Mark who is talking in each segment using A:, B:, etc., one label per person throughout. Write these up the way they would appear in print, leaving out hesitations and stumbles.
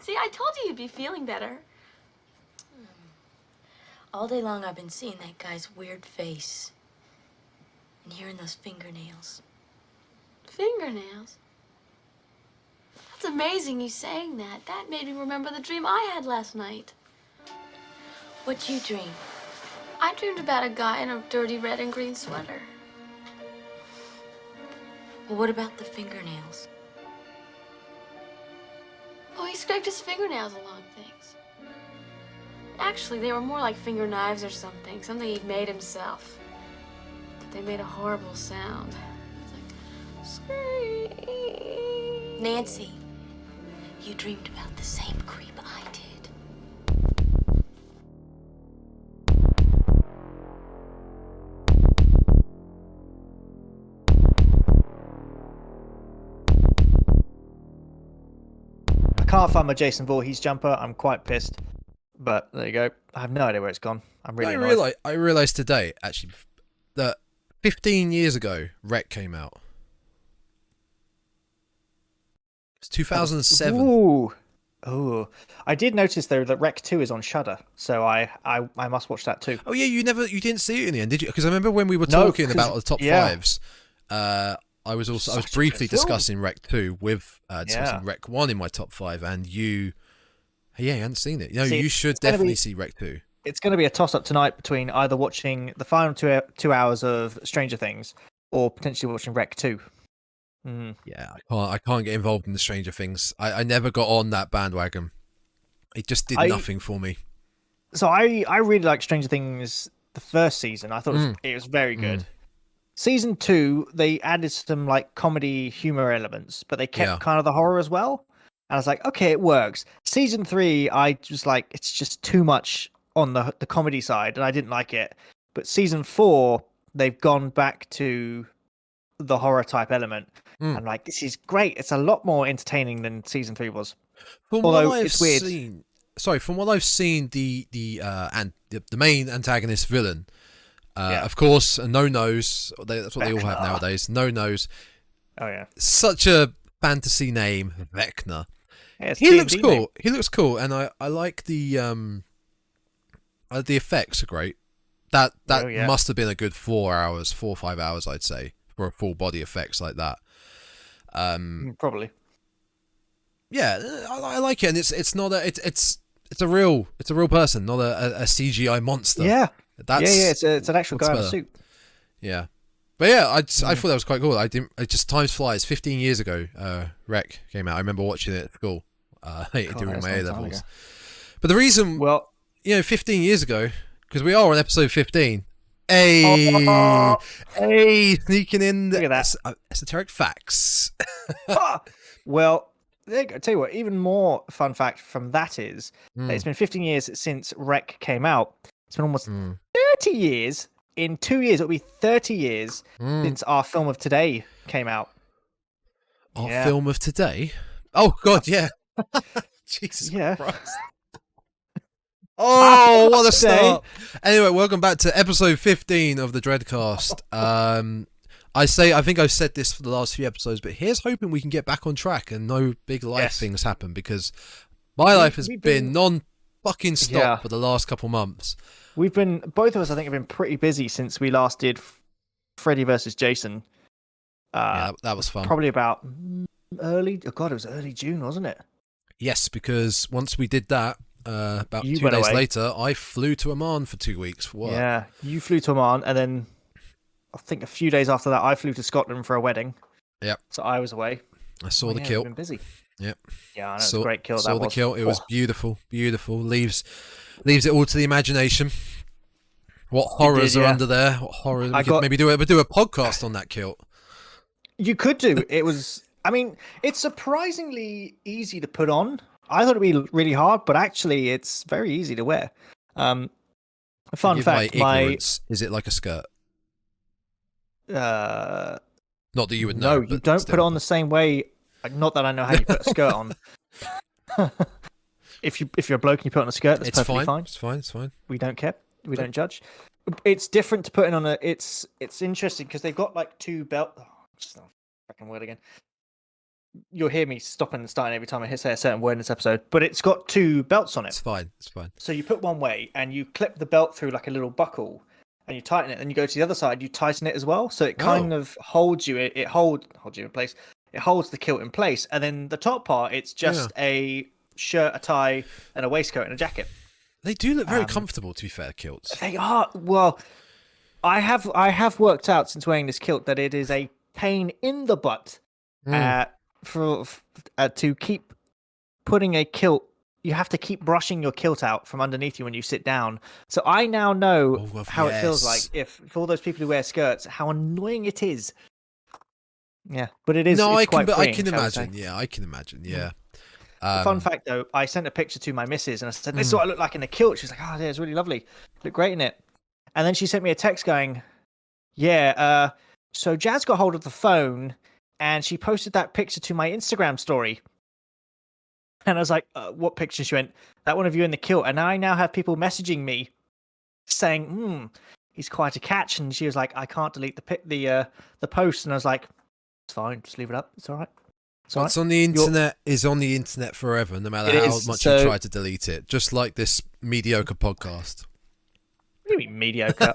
A: See, I told you you'd be feeling better.
B: All day long I've been seeing that guy's weird face. And hearing those fingernails.
A: Fingernails? That's amazing you saying that. That made me remember the dream I had last night.
B: What'd you dream?
A: I dreamed about a guy in a dirty red and green sweater.
B: Well, what about the fingernails?
A: Oh, he scraped his fingernails along things. Actually, they were more like finger knives or something he'd made himself. But they made a horrible sound. It was like, scream.
B: Nancy, you dreamed about the same creep I did.
C: I can't find my Jason Voorhees jumper. I'm quite pissed. But there you go. I have no idea where it's gone. I'm really annoyed.
D: I realized today, actually, that 15 years ago, Wreck came out. It's 2007.
C: Ooh. Oh, I did notice though that Wreck 2 is on Shudder, so I must watch that too.
D: Oh yeah, you didn't see it in the end, did you? Because I remember when we were talking about the top fives, I was briefly discussing Wreck 2 with discussing Wreck 1 in my top 5, and you hadn't seen it. You should definitely see Wreck 2.
C: It's going to be a toss-up tonight between either watching the final 2 hours of Stranger Things or potentially watching Wreck 2.
D: Yeah, I can't get involved in the Stranger Things. I never got on that bandwagon. It just did nothing for me.
C: So I really like Stranger Things the first season. I thought it was very good. Season 2, they added some like comedy humor elements, but they kept kind of the horror as well. And I was like, okay, it works. Season 3, I was like, it's just too much on the comedy side, and I didn't like it. But season 4, they've gone back to the horror type element. I'm like, this is great. It's a lot more entertaining than season 3 was. Although it's weird.
D: From what I've seen, the main antagonist villain, of course, no nose. That's what they all have nowadays. No nose.
C: Oh yeah.
D: Such a fantasy name, Vecna.
C: Yeah,
D: he looks cool. Name. He looks cool, and I like the effects are great. That must have been a good 4 or 5 hours, I'd say, for a full body effects like that.
C: Probably.
D: Yeah, I like it, and it's not it's a real person, not a CGI monster.
C: Yeah, it's an actual guy in a suit.
D: Yeah, but yeah, I thought that was quite cool. It just times flies. 15 years ago, Wreck came out. I remember watching it at school during my A levels. But the reason, 15 years ago, because we are on episode 15. Hey, sneaking in the esoteric facts.
C: Well, there you go. Tell you what, even more fun fact from that is that it's been 15 years since Wreck came out. It's been almost 30 years. In 2 years, it'll be 30 years since our film of today came out.
D: Our film of today? Oh, God, yeah. Jesus Christ. Oh, what a start. Anyway, welcome back to episode 15 of the Dreadcast. I think I've said this for the last few episodes, but here's hoping we can get back on track and no big life things happen, because my life has been non-fucking stop for the last couple months.
C: Both of us, I think, have been pretty busy since we last did Freddy versus Jason.
D: That was fun.
C: Probably about it was early June, wasn't it?
D: Yes, because once we did that, about 2 days later, I flew to Oman for 2 weeks for work.
C: Yeah, you flew to Oman, and then I think a few days after that, I flew to Scotland for a wedding.
D: Yep.
C: So I was away.
D: I saw the kilt.
C: I've been busy.
D: Yep.
C: Yeah, I know, it's a great kilt.
D: Saw the kilt. It was beautiful, beautiful. Leaves it all to the imagination. What horrors are under there? What horrors? We could maybe do a podcast on that kilt.
C: You could do. It was. I mean, it's surprisingly easy to put on. I thought it'd be really hard, but actually, it's very easy to wear. Fun fact:
D: is it like a skirt?
C: Not
D: that you would know.
C: No, you don't put it on the same way. Not that I know how you put a skirt on. If you're a bloke and you put on a skirt, that's perfectly fine.
D: It's fine. It's fine.
C: We don't care. We don't judge. It's different to putting on a. It's interesting because they've got like two belt. Oh, just a freaking word again. you'll hear me stopping and starting every time I say a certain word in this episode, but it's got 2 belts on it.
D: It's fine. It's fine.
C: So you put one way and you clip the belt through like a little buckle and you tighten it. Then you go to the other side, you tighten it as well. So it kind of holds you. It holds you in place. It holds the kilt in place. And then the top part, it's just a shirt, a tie, and a waistcoat and a jacket.
D: They do look very comfortable, to be fair, kilts.
C: They are. Well, I have worked out since wearing this kilt that it is a pain in the butt to keep putting a kilt. You have to keep brushing your kilt out from underneath you when you sit down. So I now know how it feels like for all those people who wear skirts, how annoying it is. Yeah, but it is.
D: No,
C: I can
D: imagine. Yeah, I can imagine. Yeah.
C: Fun fact though, I sent a picture to my missus and I said, "This is what I look like in a kilt." She's like, "Oh, yeah, it's really lovely. Look great in it." And then she sent me a text going, "Yeah, so Jazz got hold of the phone and she posted that picture to my Instagram story." And I was like, "What picture?" She went, "That one of you in the kilt." And I now have people messaging me saying, "He's quite a catch." And she was like, "I can't delete the post." And I was like, "It's fine, just leave it up. It's all right."
D: What's on the internet is on the internet forever, no matter how much you try to delete it. Just like this mediocre podcast.
C: What do you mean mediocre?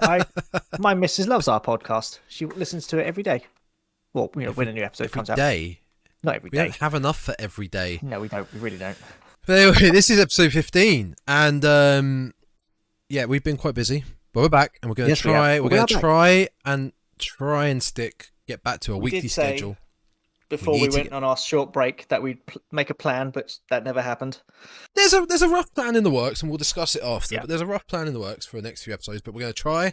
C: My missus loves our podcast. She listens to it every day. Well, when a new episode comes out.
D: Every day?
C: Not every day.
D: We don't have enough for every day.
C: No, we don't. We really don't.
D: But anyway, this is episode 15, and we've been quite busy, but we're back, and we're going to try. We're going to try and get back to a weekly schedule.
C: Before we went on our short break, that we'd make a plan, but that never happened.
D: There's a rough plan in the works, and we'll discuss it after. Yeah. But there's a rough plan in the works for the next few episodes. But we're going to try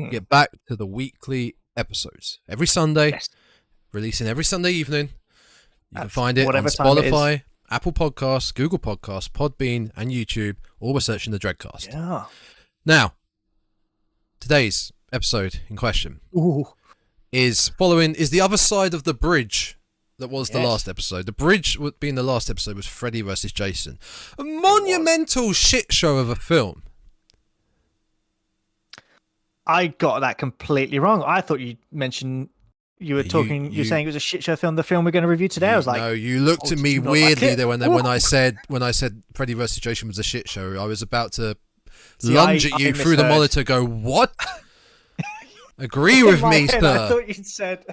D: get back to the weekly episodes every Sunday, releasing every Sunday evening. You can find it on Spotify, Apple Podcasts, Google Podcasts, Podbean, and YouTube. All by searching the Dreadcast.
C: Yeah.
D: Now, today's episode in question is the other side of the bridge. That was the last episode. The bridge being the last episode was Freddy vs. Jason. A monumental shit show of a film.
C: I got that completely wrong. I thought you mentioned you're saying it was a shit show film. The film we're going to review today. I was like,
D: no, you looked at me weirdly there when I said Freddy vs. Jason was a shit show. I was about to lunge at you through the monitor. Go what? Agree with me, sir.
C: I thought you said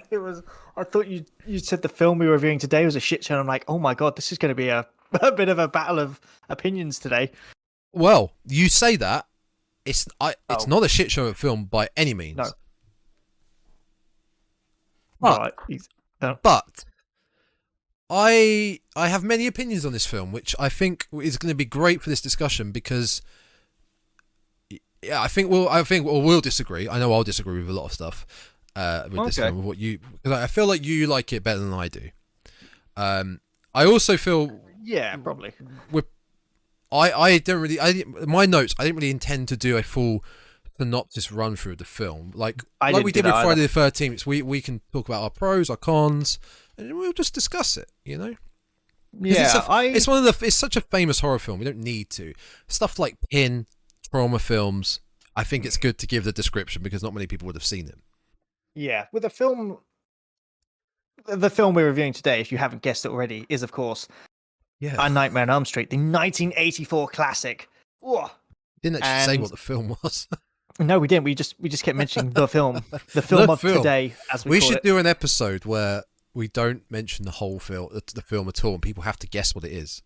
C: you said the film we were reviewing today was a shit show. And I'm like, oh my god, this is going to be a bit of a battle of opinions today.
D: Well, you say that it's not a shit show of film by any means.
C: No.
D: But I have many opinions on this film, which I think is going to be great for this discussion because. Yeah, I think we'll disagree. I know I'll disagree with a lot of stuff with this film. Because I feel like you like it better than I do. I also feel
C: probably.
D: I don't really. My notes. I didn't really intend to do a full synopsis run through of the film, like we did with Friday the 13th. We can talk about our pros, our cons, and we'll just discuss it. You know.
C: Yeah,
D: it's such a famous horror film. We don't need to stuff like Pin. Trauma films, I think it's good to give the description because not many people would have seen it.
C: Yeah, with the film we're reviewing today, if you haven't guessed it already, is of course A Nightmare on Elm Street, the 1984 classic.
D: Whoa. Didn't actually say what the film was.
C: No, we didn't. We just kept mentioning the film, the film of today, as we
D: should do an episode where we don't mention the whole film, the film at all, and people have to guess what it is.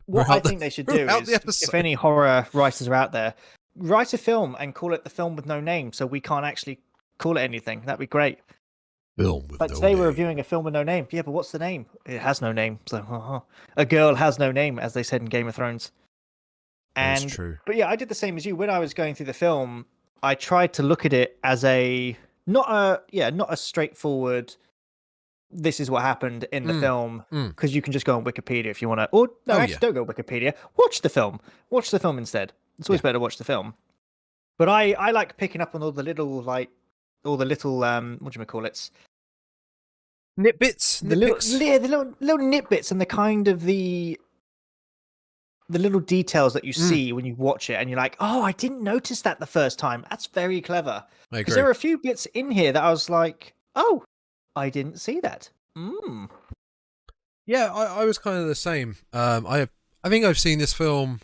C: What I think they should do is, if any horror writers are out there, write a film and call it The Film with No Name, so we can't actually call it anything. That'd be great.
D: Film with
C: but today we're reviewing a film with no name. Yeah, but what's the name? It has no name. So a girl has no name, as they said in Game of Thrones. And
D: that's true.
C: But yeah, I did the same as you. When I was going through the film, I tried to look at it as not a straightforward. This is what happened in the film, because you can just go on Wikipedia if you want to. Or don't go Wikipedia. Watch the film. Watch the film instead. It's always better to watch the film. But I like picking up on all the little what do you call it?
D: Nitbits.
C: The little nitbits and the kind of the little details that you see when you watch it, and you're like, oh, I didn't notice that the first time. That's very clever. Because there are a few bits in here that I was like, oh. I didn't see that.
D: Yeah, I was kind of the same. I think I've seen this film.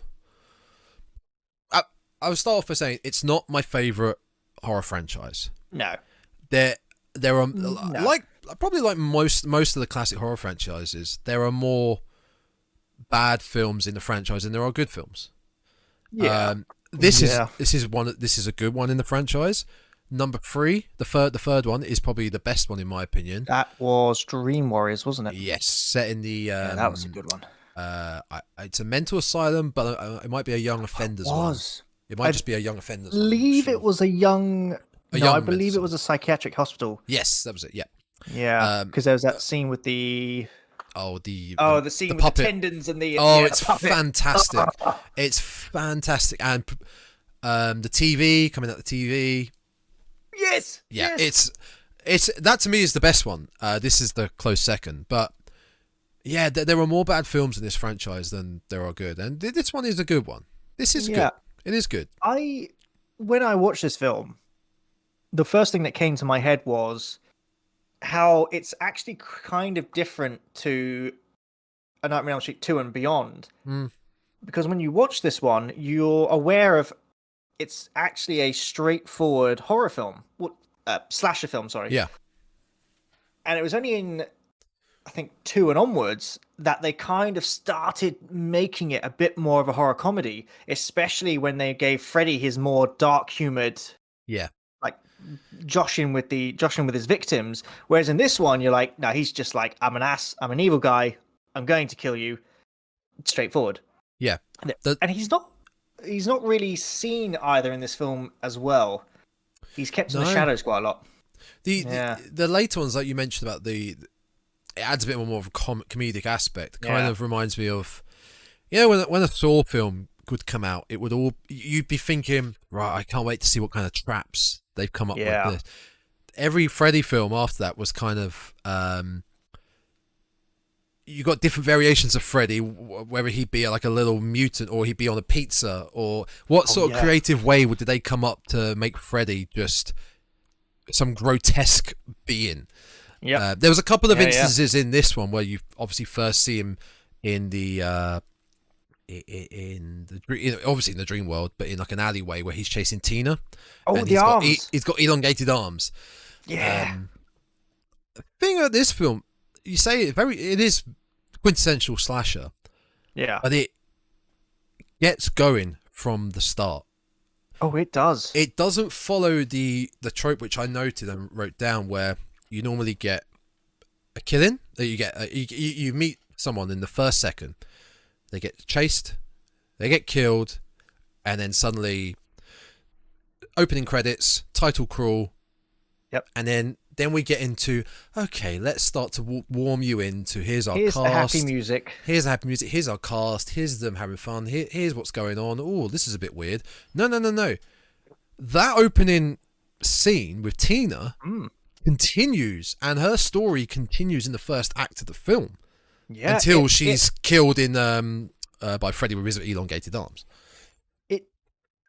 D: I would start off by saying it's not my favorite horror franchise.
C: No.
D: There are probably like most of the classic horror franchises. There are more bad films in the franchise than there are good films.
C: Yeah.
D: This is a good one in the franchise. Number 3, the third one is probably the best one in my opinion.
C: That was Dream Warriors, wasn't it?
D: Yes, set in the.
C: That was a good one.
D: It's a mental asylum, but it might be a young offenders one. It might just be a young offenders one.
C: I believe it was a young. I believe it was a psychiatric hospital.
D: Yes, that was it. Yeah.
C: Yeah, because there was that scene with the.
D: The
C: scene with
D: puppet.
C: the tendons and the.
D: It's
C: the puppet.
D: fantastic. It's fantastic, and the TV coming out the TV.
C: Yes.
D: Yeah,
C: yes.
D: it's that to me is the best one. This is the close second, but yeah, there are more bad films in this franchise than there are good, and this one is a good one. This is good. It is good.
C: When I watched this film, the first thing that came to my head was how it's actually kind of different to A Nightmare on Elm Street 2 and beyond. Because when you watch this one, you're aware of it's actually a straightforward horror film. Slasher film, sorry.
D: Yeah.
C: And it was only in, I think, 2 and onwards that they kind of started making it a bit more of a horror comedy, especially when they gave Freddy his more dark-humored, like joshing with his victims. Whereas in this one, you're like, no, he's just like, I'm an ass, I'm an evil guy, I'm going to kill you. Straightforward.
D: Yeah.
C: And he's not really seen either in this film as well. He's kept in the shadows quite a lot.
D: The later ones, like you mentioned about it adds a bit more of a comedic aspect. Kind of reminds me of, when a Saw film would come out, you'd be thinking, right, I can't wait to see what kind of traps they've come up with. Every Freddy film after that was kind of, you got different variations of Freddy, whether he'd be like a little mutant or he'd be on a pizza, or what sort of creative way did they come up to make Freddy just some grotesque being? Yeah, there was a couple of instances in this one where you obviously first see him in the obviously in the dream world, but in like an alleyway where he's chasing Tina.
C: And the arms.
D: He's got elongated arms.
C: Yeah.
D: The thing about this film, you say it is quintessential slasher.
C: Yeah.
D: But it gets going from the start.
C: Oh, it does.
D: It doesn't follow the trope which I noted and wrote down, where you normally get a killing. You get you meet someone in the first second, they get chased, they get killed, and then suddenly opening credits, title crawl.
C: Yep.
D: And then we get into, okay, let's start to warm you into, here's our
C: cast.
D: The
C: happy music.
D: Here's the happy music. Here's our cast. Here's them having fun. Here's what's going on. Oh, this is a bit weird. No. That opening scene with Tina continues, and her story continues in the first act of the film. Yeah. Until she's killed in by Freddy with his elongated arms.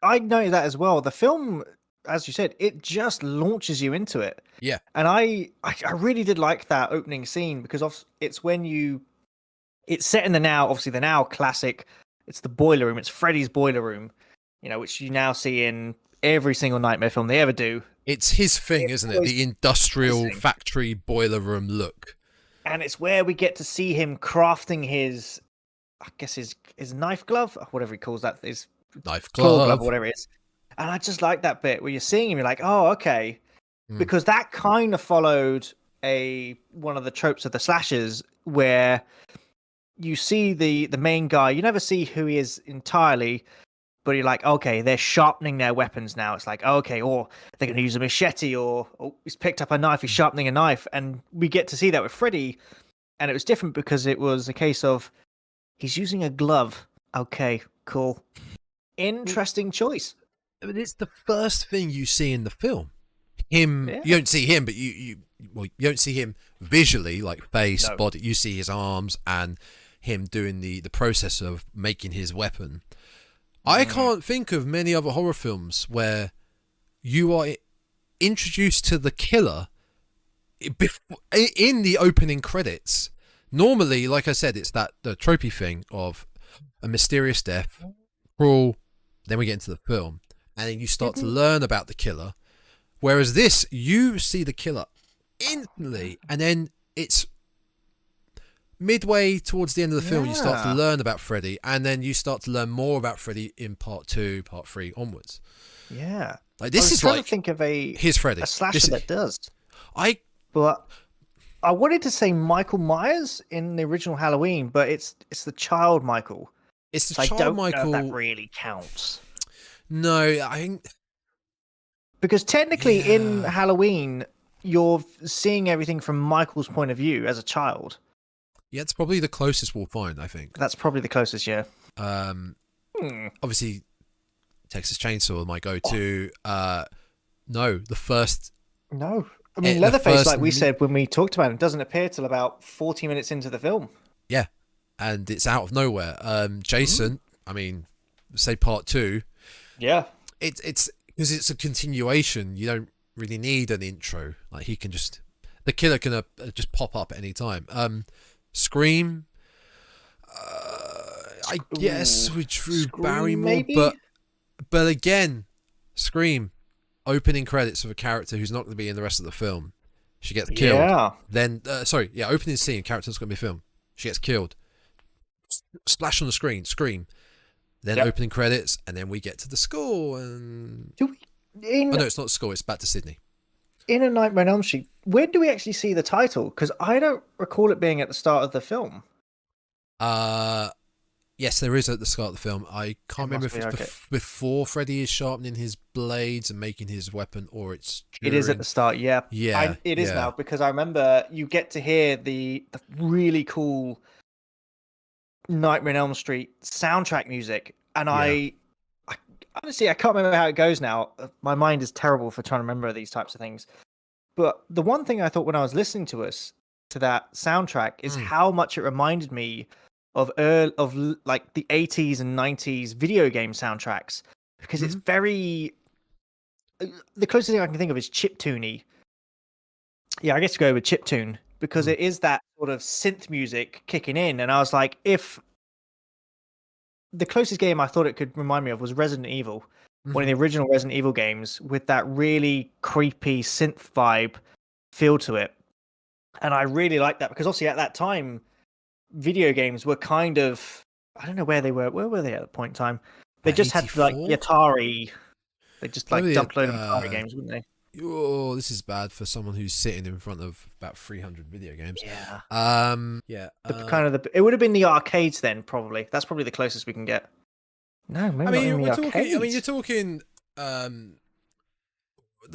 C: I know that as well. The film, as you said, it just launches you into it.
D: Yeah.
C: And I really did like that opening scene, because it's when it's set in the now, obviously the now classic, it's the boiler room, it's Freddy's boiler room, which you now see in every single nightmare film they ever do.
D: It's his thing, isn't it? The industrial factory boiler room look.
C: And it's where we get to see him crafting his knife glove, whatever he calls that, his
D: knife glove,
C: whatever it is. And I just like that bit where you're seeing him, you're like, oh, okay. Because that kind of followed one of the tropes of the slashers, where you see the main guy, you never see who he is entirely, but you're like, okay, they're sharpening their weapons now. It's like, okay, or they're going to use a machete, or he's picked up a knife, he's sharpening a knife. And we get to see that with Freddy. And it was different because it was a case of, he's using a glove. Okay, cool. Interesting choice.
D: But it's the first thing you see in the film. You don't see him, but you don't see him visually, like face, body. You see his arms and him doing the process of making his weapon. I can't think of many other horror films where you are introduced to the killer in the opening credits. Normally, like I said, it's the tropey thing of a mysterious death, cruel. Then we get into the film, and then you start to learn about the killer. Whereas this, you see the killer instantly, and then it's midway towards the end of the film, you start to learn about Freddy, and then you start to learn more about Freddy in part 2, part 3 onwards.
C: Yeah,
D: like this is like,
C: think of
D: here's Freddy,
C: a slasher that does.
D: But
C: I wanted to say Michael Myers in the original Halloween, but it's the child Michael.
D: It's the
C: so
D: child
C: I don't
D: Michael.
C: know if that really counts.
D: No, I think
C: because technically in Halloween you're seeing everything from Michael's point of view as a child.
D: Yeah, it's probably the closest we'll find, I think.
C: That's probably the closest, yeah.
D: Obviously, Texas Chainsaw, my go-to. No, the first...
C: No. I mean, Leatherface, like we said when we talked about him, doesn't appear till about 40 minutes into the film.
D: Yeah, and it's out of nowhere. Jason, I mean, say part 2.
C: Yeah.
D: It's because it's a continuation. You don't really need an intro. Like, he can just... The killer can just pop up at any time. Scream, I guess with Drew Barrymore,
C: maybe?
D: but again, Scream, opening credits of a character who's not going to be in the rest of the film. She gets killed.
C: Yeah.
D: Then, opening scene, character's going to be filmed. She gets killed. Splash on the screen, Scream. Then opening credits, and then we get to the school. And
C: no,
D: it's not school. It's back to Sydney.
C: In A Nightmare on Elm Street, where do we actually see the title? Because I don't recall it being at the start of the film.
D: Yes, there is at the start of the film. I can't remember if it's before Freddy is sharpening his blades and making his weapon, or it's during.
C: It is at the start, yeah.
D: Yeah,
C: it is now, because I remember you get to hear the really cool Nightmare on Elm Street soundtrack music, and I honestly, I can't remember how it goes now. My mind is terrible for trying to remember these types of things. But the one thing I thought when I was listening to that soundtrack is how much it reminded me of like the 80s and 90s video game soundtracks, because it's very... The closest thing I can think of is chiptune-y. Yeah, I guess to go with chiptune, because it is that sort of synth music kicking in, and I was like, if... The closest game I thought it could remind me of was Resident Evil, one of the original Resident Evil games, with that really creepy synth vibe feel to it. And I really liked that, because obviously at that time, video games were kind of... I don't know where they were. Where were they at the point in time? They just 84? Had like the Atari... They just like dumped load of Atari games, wouldn't they?
D: Oh, this is bad for someone who's sitting in front of about 300 video games.
C: Yeah.
D: It
C: would have been the arcades then, probably. That's probably the closest we can get. No, maybe not in the arcades.
D: You're talking. The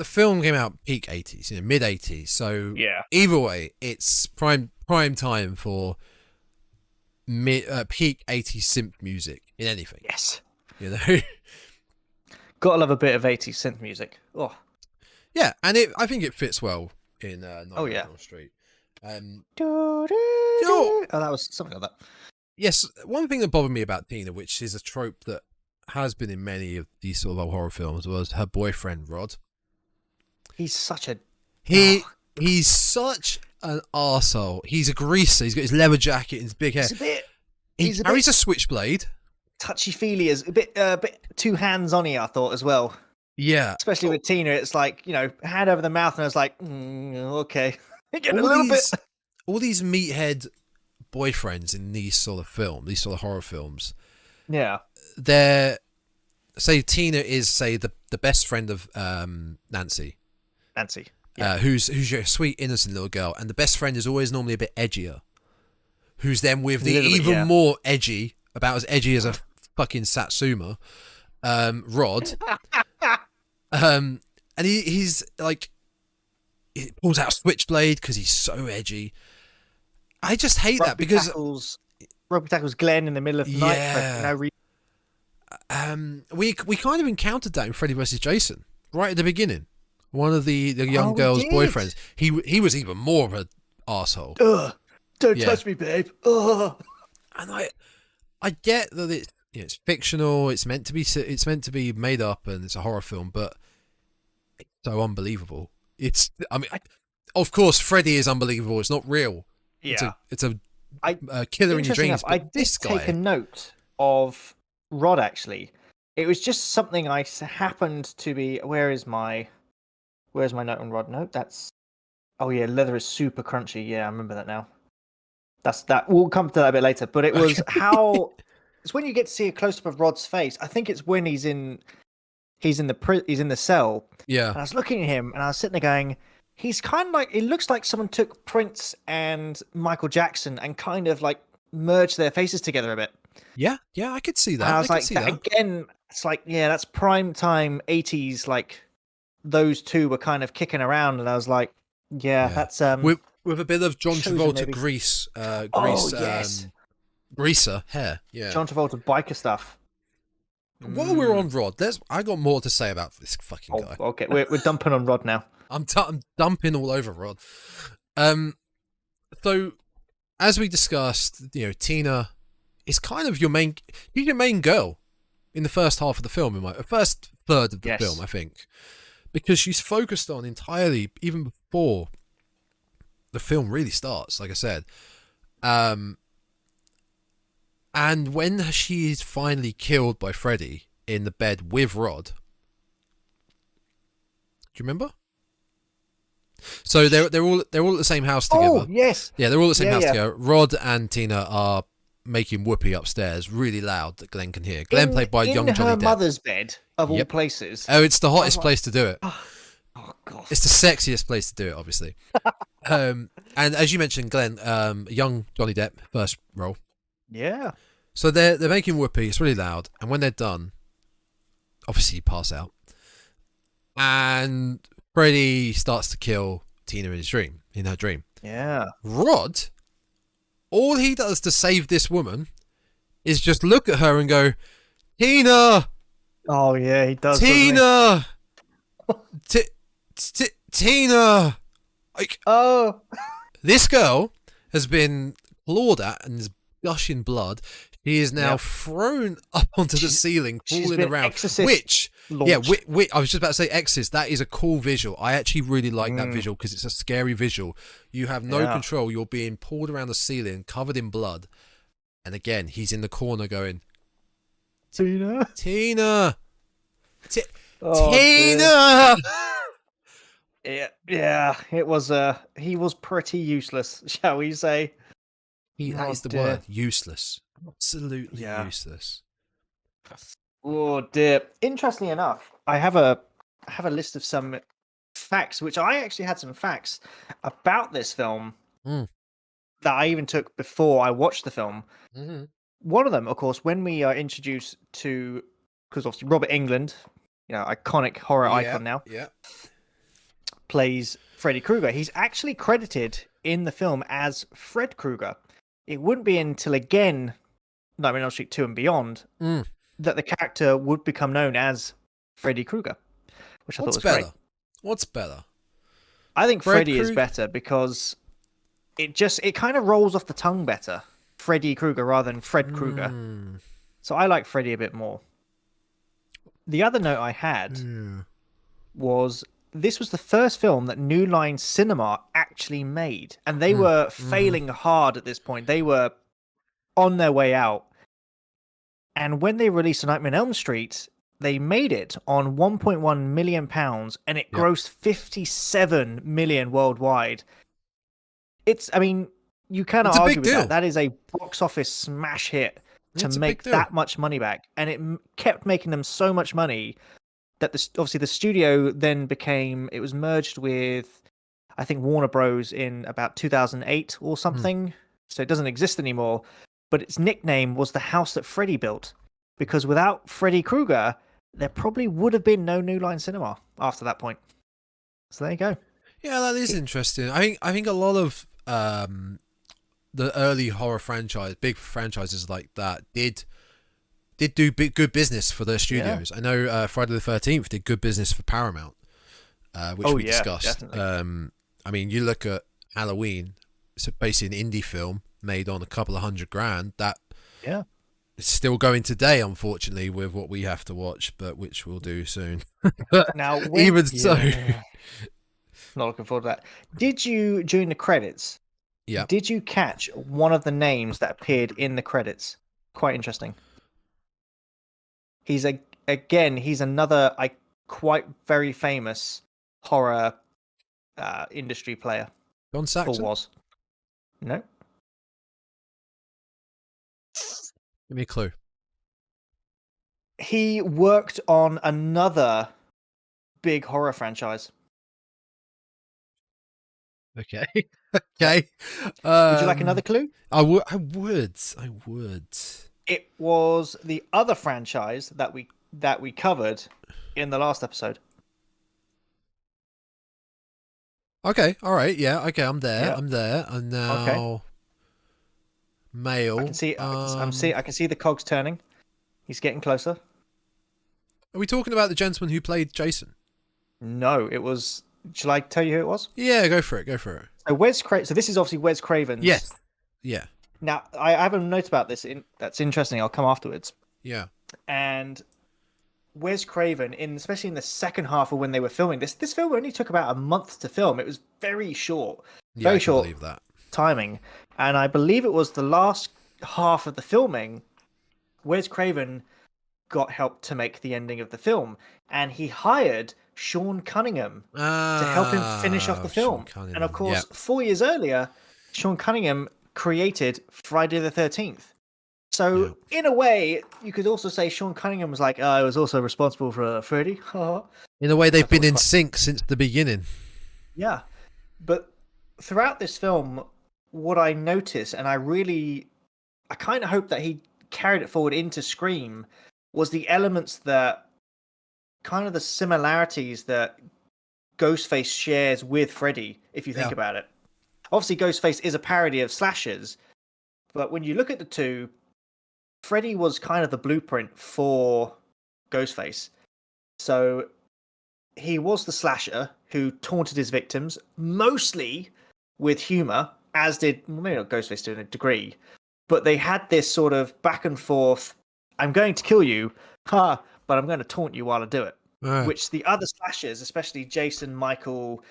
D: film came out peak 80s, mid 80s. So either way, it's prime time for peak 80s synth music in anything.
C: Yes.
D: Gotta
C: love a bit of 80s synth music. Oh.
D: Yeah, and I think it fits well in Nightmare on Elm Street.
C: Oh, that was something like that.
D: Yes, one thing that bothered me about Tina, which is a trope that has been in many of these sort of old horror films, was her boyfriend Rod.
C: He's such a...
D: He's such an arsehole. He's a greaser. He's got his leather jacket and his big hair. He carries a switchblade.
C: Touchy-feely, is a bit too hands-on-y, I thought, as well.
D: Yeah.
C: Especially with Tina, it's like, hand over the mouth, and I was like, okay.
D: All these meathead boyfriends in these sort of films, these sort of horror films.
C: Yeah.
D: They're... Say Tina is, the best friend of Nancy.
C: Nancy.
D: Yeah. Who's your sweet, innocent little girl. And the best friend is always normally a bit edgier. Who's then with the even more edgy, about as edgy as a fucking Satsuma, Rod. And he's like, he pulls out a switchblade because he's so edgy. I just hate that because
C: Rugby tackles Glenn in the middle of the night.
D: We kind of encountered that in Freddy vs. Jason right at the beginning. One of the young girl's boyfriends. He was even more of an arsehole.
C: Don't touch me, babe.
D: And I get that it's fictional. It's meant to be made up, and it's a horror film, but it's so unbelievable. Of course, Freddy is unbelievable. It's not real.
C: Yeah.
D: It's a killer in your dreams.
C: I did take a note of Rod, actually. It was just something I happened to be... Where's my note on Rod? No, that's... Oh, yeah, leather is super crunchy. Yeah, I remember that now. That. We'll come to that a bit later. But it was how... It's when you get to see a close-up of Rod's face. I think it's when he's in the cell.
D: Yeah.
C: And I was looking at him, and I was sitting there going... He's kind of like, it looks like someone took Prince and Michael Jackson and kind of like merged their faces together a bit.
D: Yeah, I could see that.
C: And I was like, again, it's like, yeah, that's prime time 80s. Like those two were kind of kicking around, and I was like, yeah. That's
D: with a bit of John Travolta greaser hair. Yeah,
C: John Travolta biker stuff.
D: While we're on Rod, I got more to say about this fucking guy.
C: Okay, we're dumping on Rod now.
D: I'm dumping all over Rod. So, as we discussed, Tina is kind of your main girl in the first half of the film, in my first third of the film, I think, because she's focused on entirely even before the film really starts. Like I said, and when she is finally killed by Freddy in the bed with Rod, do you remember? So they're all at the same house together.
C: Oh, yes.
D: Yeah, they're all at the same house together. Rod and Tina are making whoopee upstairs, really loud, that Glenn can hear. Glenn played by young Johnny Depp.
C: In her mother's bed, of all places.
D: Oh, it's the hottest place to do it.
C: Oh, God.
D: It's the sexiest place to do it, obviously. And as you mentioned, Glenn, young Johnny Depp, first role.
C: Yeah.
D: So they're making whoopee. It's really loud. And when they're done, obviously you pass out. And Freddy starts to kill Tina in her dream.
C: Yeah.
D: Rod, all he does to save this woman is just look at her and go, Tina!
C: Oh, yeah, he does.
D: Tina! Tina! Like, this girl has been clawed at and is gushing blood. She is now thrown up onto the ceiling, falling around. Which, I was just about to say Exorcist. That is a cool visual. I actually really like that visual because it's a scary visual. You have no control. You're being pulled around the ceiling, covered in blood. And again, he's in the corner going,
C: Tina!
D: Tina! Tina!
C: Yeah, it was, he was pretty useless, shall we say.
D: That is the word, useless. Absolutely useless.
C: Oh dear. Interestingly enough, I have a list of some facts, which I actually had some facts about this film that I even took before I watched the film. Mm-hmm. One of them, of course, when we are introduced to, because obviously Robert Englund, iconic horror icon now, plays Freddy Krueger. He's actually credited in the film as Fred Krueger. It wouldn't be until Nightmare on Elm Street 2 and beyond that the character would become known as Freddy Krueger, which I thought was great.
D: What's better?
C: I think Freddy is better because it kind of rolls off the tongue better. Freddy Krueger rather than Fred Krueger. So I like Freddy a bit more. The other note I had was this was the first film that New Line Cinema actually made, and they were failing hard at this point. They were on their way out. And when they released A Nightmare on Elm Street, they made it on £1.1 million, and it grossed 57 million worldwide. You cannot argue with that. That is a box office smash hit to make that much money back. And it kept making them so much money that obviously the studio then it was merged with, I think, Warner Bros. In about 2008 or something. So it doesn't exist anymore. But its nickname was the house that Freddy built. Because without Freddy Krueger, there probably would have been no New Line Cinema after that point. So there you go.
D: Yeah, that is interesting. I think a lot of the early horror big franchises like that did do good business for their studios. I know Friday the 13th did good business for Paramount, which we discussed. You look at Halloween, it's basically an indie film made on a couple of $100,000 that it's still going today, unfortunately, with what we have to watch, but which we'll do soon.
C: Now,
D: even so,
C: not looking forward to that. Did you, during the credits,
D: Yeah.
C: Did you catch one of the names that appeared in the credits? Quite interesting. He's another quite very famous horror industry player.
D: John Saxon?
C: Or was. No.
D: Give me a clue.
C: He worked on another big horror franchise.
D: Okay. Okay.
C: Would you like another clue?
D: I would.
C: It was the other franchise that we covered in the last episode.
D: Okay. All right. Yeah. Okay. I'm there.
C: Yeah.
D: I'm there. And now,
C: Okay.
D: male.
C: I can see. I can see the cogs turning. He's getting closer.
D: Are we talking about the gentleman who played Jason?
C: No, it was. Shall I tell you who it was?
D: Yeah, go for it. Go for it.
C: So this is obviously Wes Craven's.
D: Yes. Yeah.
C: Now I have a note about this. That's interesting. I'll come afterwards.
D: Yeah.
C: And Wes Craven, especially in the second half of when they were filming this film only took about a month to film. It was very short.
D: Yeah,
C: very
D: I
C: short
D: believe that.
C: timing. And I believe it was the last half of the filming. Wes Craven got help to make the ending of the film, and he hired Sean Cunningham to help him finish off the film. And of course, 4 years earlier, Sean Cunningham created Friday the 13th. So in a way, you could also say Sean Cunningham was like, I was also responsible for Freddy.
D: In a way, they've been in sync since the beginning.
C: Yeah. But throughout this film, what I noticed, and I kind of hope that he carried it forward into Scream, was the elements that kind of the similarities that Ghostface shares with Freddy, if you think about it. Obviously, Ghostface is a parody of slashers, but when you look at the two, Freddy was kind of the blueprint for Ghostface. So he was the slasher who taunted his victims, mostly with humor, as did, maybe not Ghostface to a degree, but they had this sort of back and forth, I'm going to kill you, but I'm going to taunt you while I do it. Which the other slashers, especially Jason, Michael,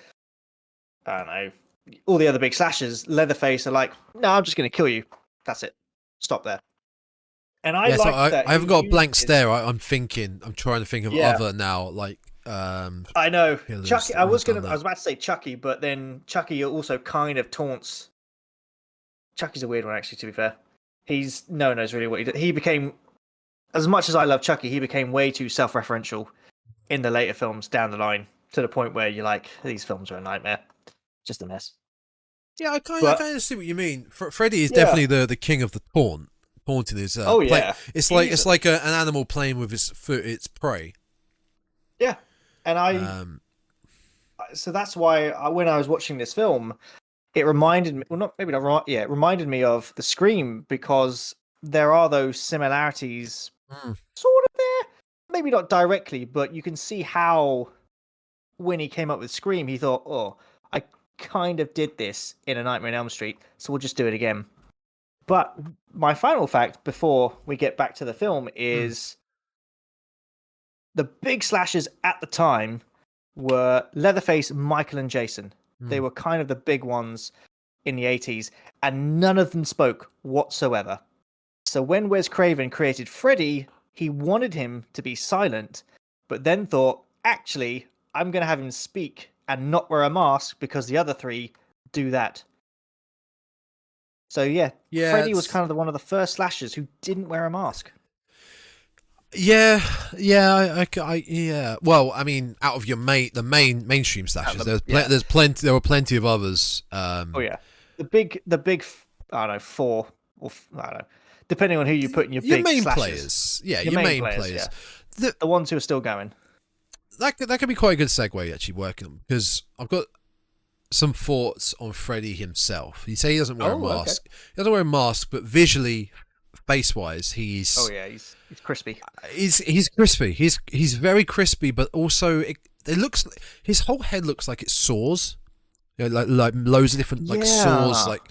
C: I don't know, all the other big slashers, Leatherface, are like, no, I'm just going to kill you. That's it. Stop there. And I that.
D: I haven't got a blank stare. I'm trying to think of other now, like.
C: I know. Chucky. I was about to say Chucky, but then Chucky also kind of taunts. Chucky's a weird one, actually. To be fair, no one knows really what he did. He became, as much as I love Chucky, he became way too self-referential in the later films down the line, to the point where you're like, these films are a nightmare, just a mess.
D: Yeah, I kind of see what you mean. Freddy is definitely the king of the taunt. Taunting is it's like an animal playing with its foot, its prey.
C: Yeah, and so that's why when I was watching this film, it reminded me. Well, not maybe not right. Yeah, it reminded me of the Scream, because there are those similarities, sort of there. Maybe not directly, but you can see how when he came up with Scream, he thought, "Oh, I kind of did this in A Nightmare on Elm Street, so we'll just do it again." But my final fact before we get back to the film is the big slashers at the time were Leatherface, Michael, and Jason. They were kind of the big ones in the 80s, and none of them spoke whatsoever. So when Wes Craven created Freddy, he wanted him to be silent, but then thought, actually, I'm going to have him speak and not wear a mask because the other three do that. So Freddy was kind of one of the first slashers who didn't wear a mask.
D: Yeah. Well, I mean, out of the mainstream slashers, there were plenty of others.
C: The big, I don't know, 4 or I don't know, depending on who you put in your big
D: main
C: slashers.
D: Players. Yeah, your main players.
C: Yeah. The ones who are still going.
D: That could be quite a good segue, actually, working on, because I've got some thoughts on Freddy himself. You say he doesn't wear a mask. Okay. He doesn't wear a mask, but visually, face-wise, he's...
C: Oh yeah, he's crispy.
D: He's crispy. He's very crispy, but also it looks... His whole head looks like it soars. You know, like loads of different sores, like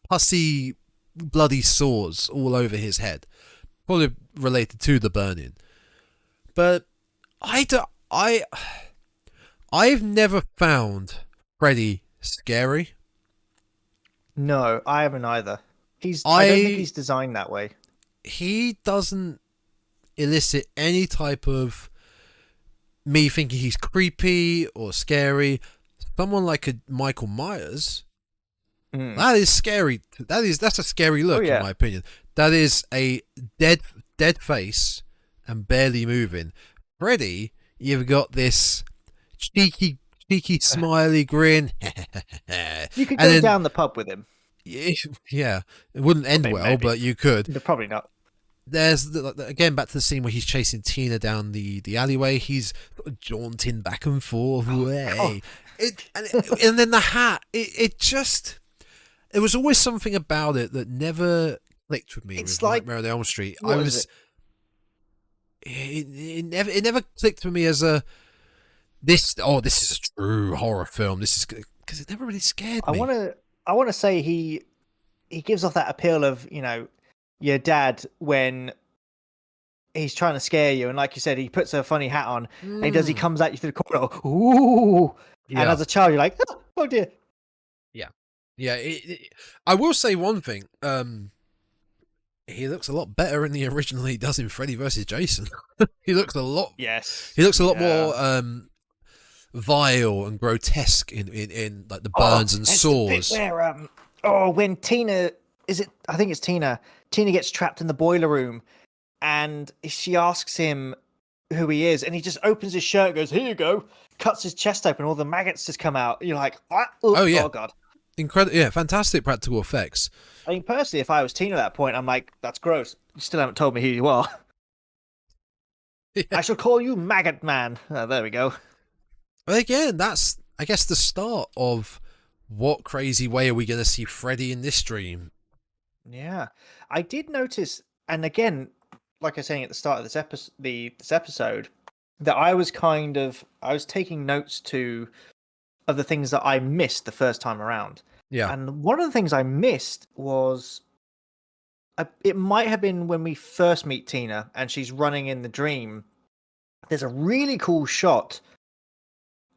D: pussy, bloody sores all over his head. Probably related to the burning. But I've never found Freddy scary.
C: No, I haven't either. I don't think he's designed that way.
D: He doesn't elicit any type of me thinking he's creepy or scary. Someone like a Michael Myers, that is scary. That's a scary look, in my opinion. That is a dead face and barely moving. Freddy, you've got this cheeky, smiley grin.
C: You could go down the pub with him.
D: Yeah, it wouldn't end well, maybe. But you could.
C: Probably not. There's
D: again back to the scene where he's chasing Tina down the alleyway. He's jaunting back and forth. And then the hat. There was always something about it that never clicked with me.
C: It's
D: with Nightmare on Elm Street. It never clicked with me as this is a true horror film. This is because it never really scared me.
C: I want to say he gives off that appeal of, your dad when he's trying to scare you, and like you said, he puts a funny hat on, and he comes at you through the corner, ooh, and as a child you're like, oh dear.
D: Yeah. I will say one thing. He looks a lot better in the original than he does in Freddy vs. Jason. He looks a lot.
C: Yes.
D: He looks a lot more vile and grotesque in like the burns and sores.
C: Where when Tina, I think it's Tina. Tina gets trapped in the boiler room, and she asks him who he is, and he just opens his shirt and goes, "Here you go." Cuts his chest open, all the maggots just come out. You're like, what?
D: Oh yeah.
C: Oh god.
D: Incredible. Yeah, fantastic practical effects.
C: I mean, personally, if I was Tina at that point, I'm like, that's gross. You still haven't told me who you are. Yeah. I shall call you Maggot Man. Oh, there we go.
D: But again, that's, I guess, the start of what crazy way are we going to see Freddy in this dream?
C: Yeah. I did notice, and again, like I was saying at the start of this episode, that I was taking notes of the things that I missed the first time around.
D: Yeah.
C: And one of the things I missed was, it might have been when we first meet Tina and she's running in the dream. There's a really cool shot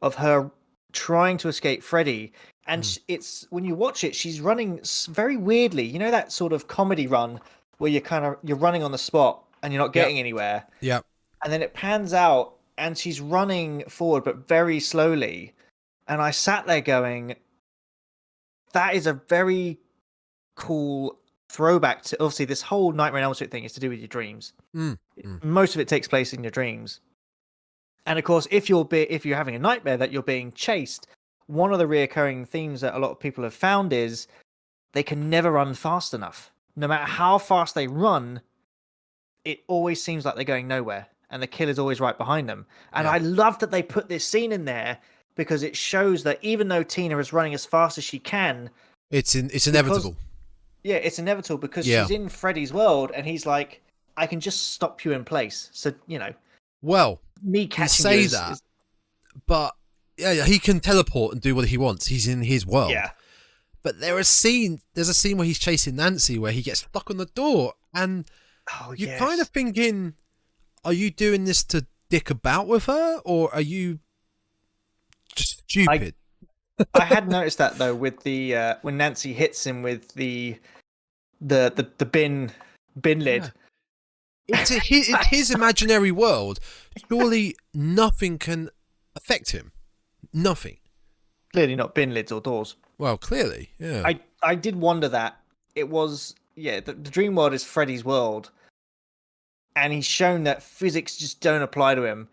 C: of her trying to escape Freddy. And it's, when you watch it, she's running very weirdly. You know that sort of comedy run where you're running on the spot and you're not getting anywhere.
D: Yeah.
C: And then it pans out and she's running forward, but very slowly. And I sat there going, that is a very cool throwback to, obviously, this whole Nightmare on Elm Street thing is to do with your dreams. Most of it takes place in your dreams. And of course, if you're having a nightmare that you're being chased, one of the reoccurring themes that a lot of people have found is they can never run fast enough. No matter how fast they run, it always seems like they're going nowhere, and the killer's always right behind them. And I love that they put this scene in there, because it shows that even though Tina is running as fast as she can,
D: it's inevitable.
C: Yeah, it's inevitable because she's in Freddy's world, and he's like, I can just stop you in place. So,
D: well,
C: me catching you
D: but yeah, he can teleport and do what he wants. He's in his world.
C: Yeah.
D: But there's a scene where he's chasing Nancy where he gets stuck on the door, and you're kind of thinking, are you doing this to dick about with her, or are you just stupid?
C: I had noticed that though with the when Nancy hits him with the bin lid.
D: It's his imaginary world. Surely nothing can affect him. Nothing.
C: Clearly not bin lids or doors.
D: Well, clearly, yeah.
C: I did wonder that. It was, the dream world is Freddy's world. And he's shown that physics just don't apply to him.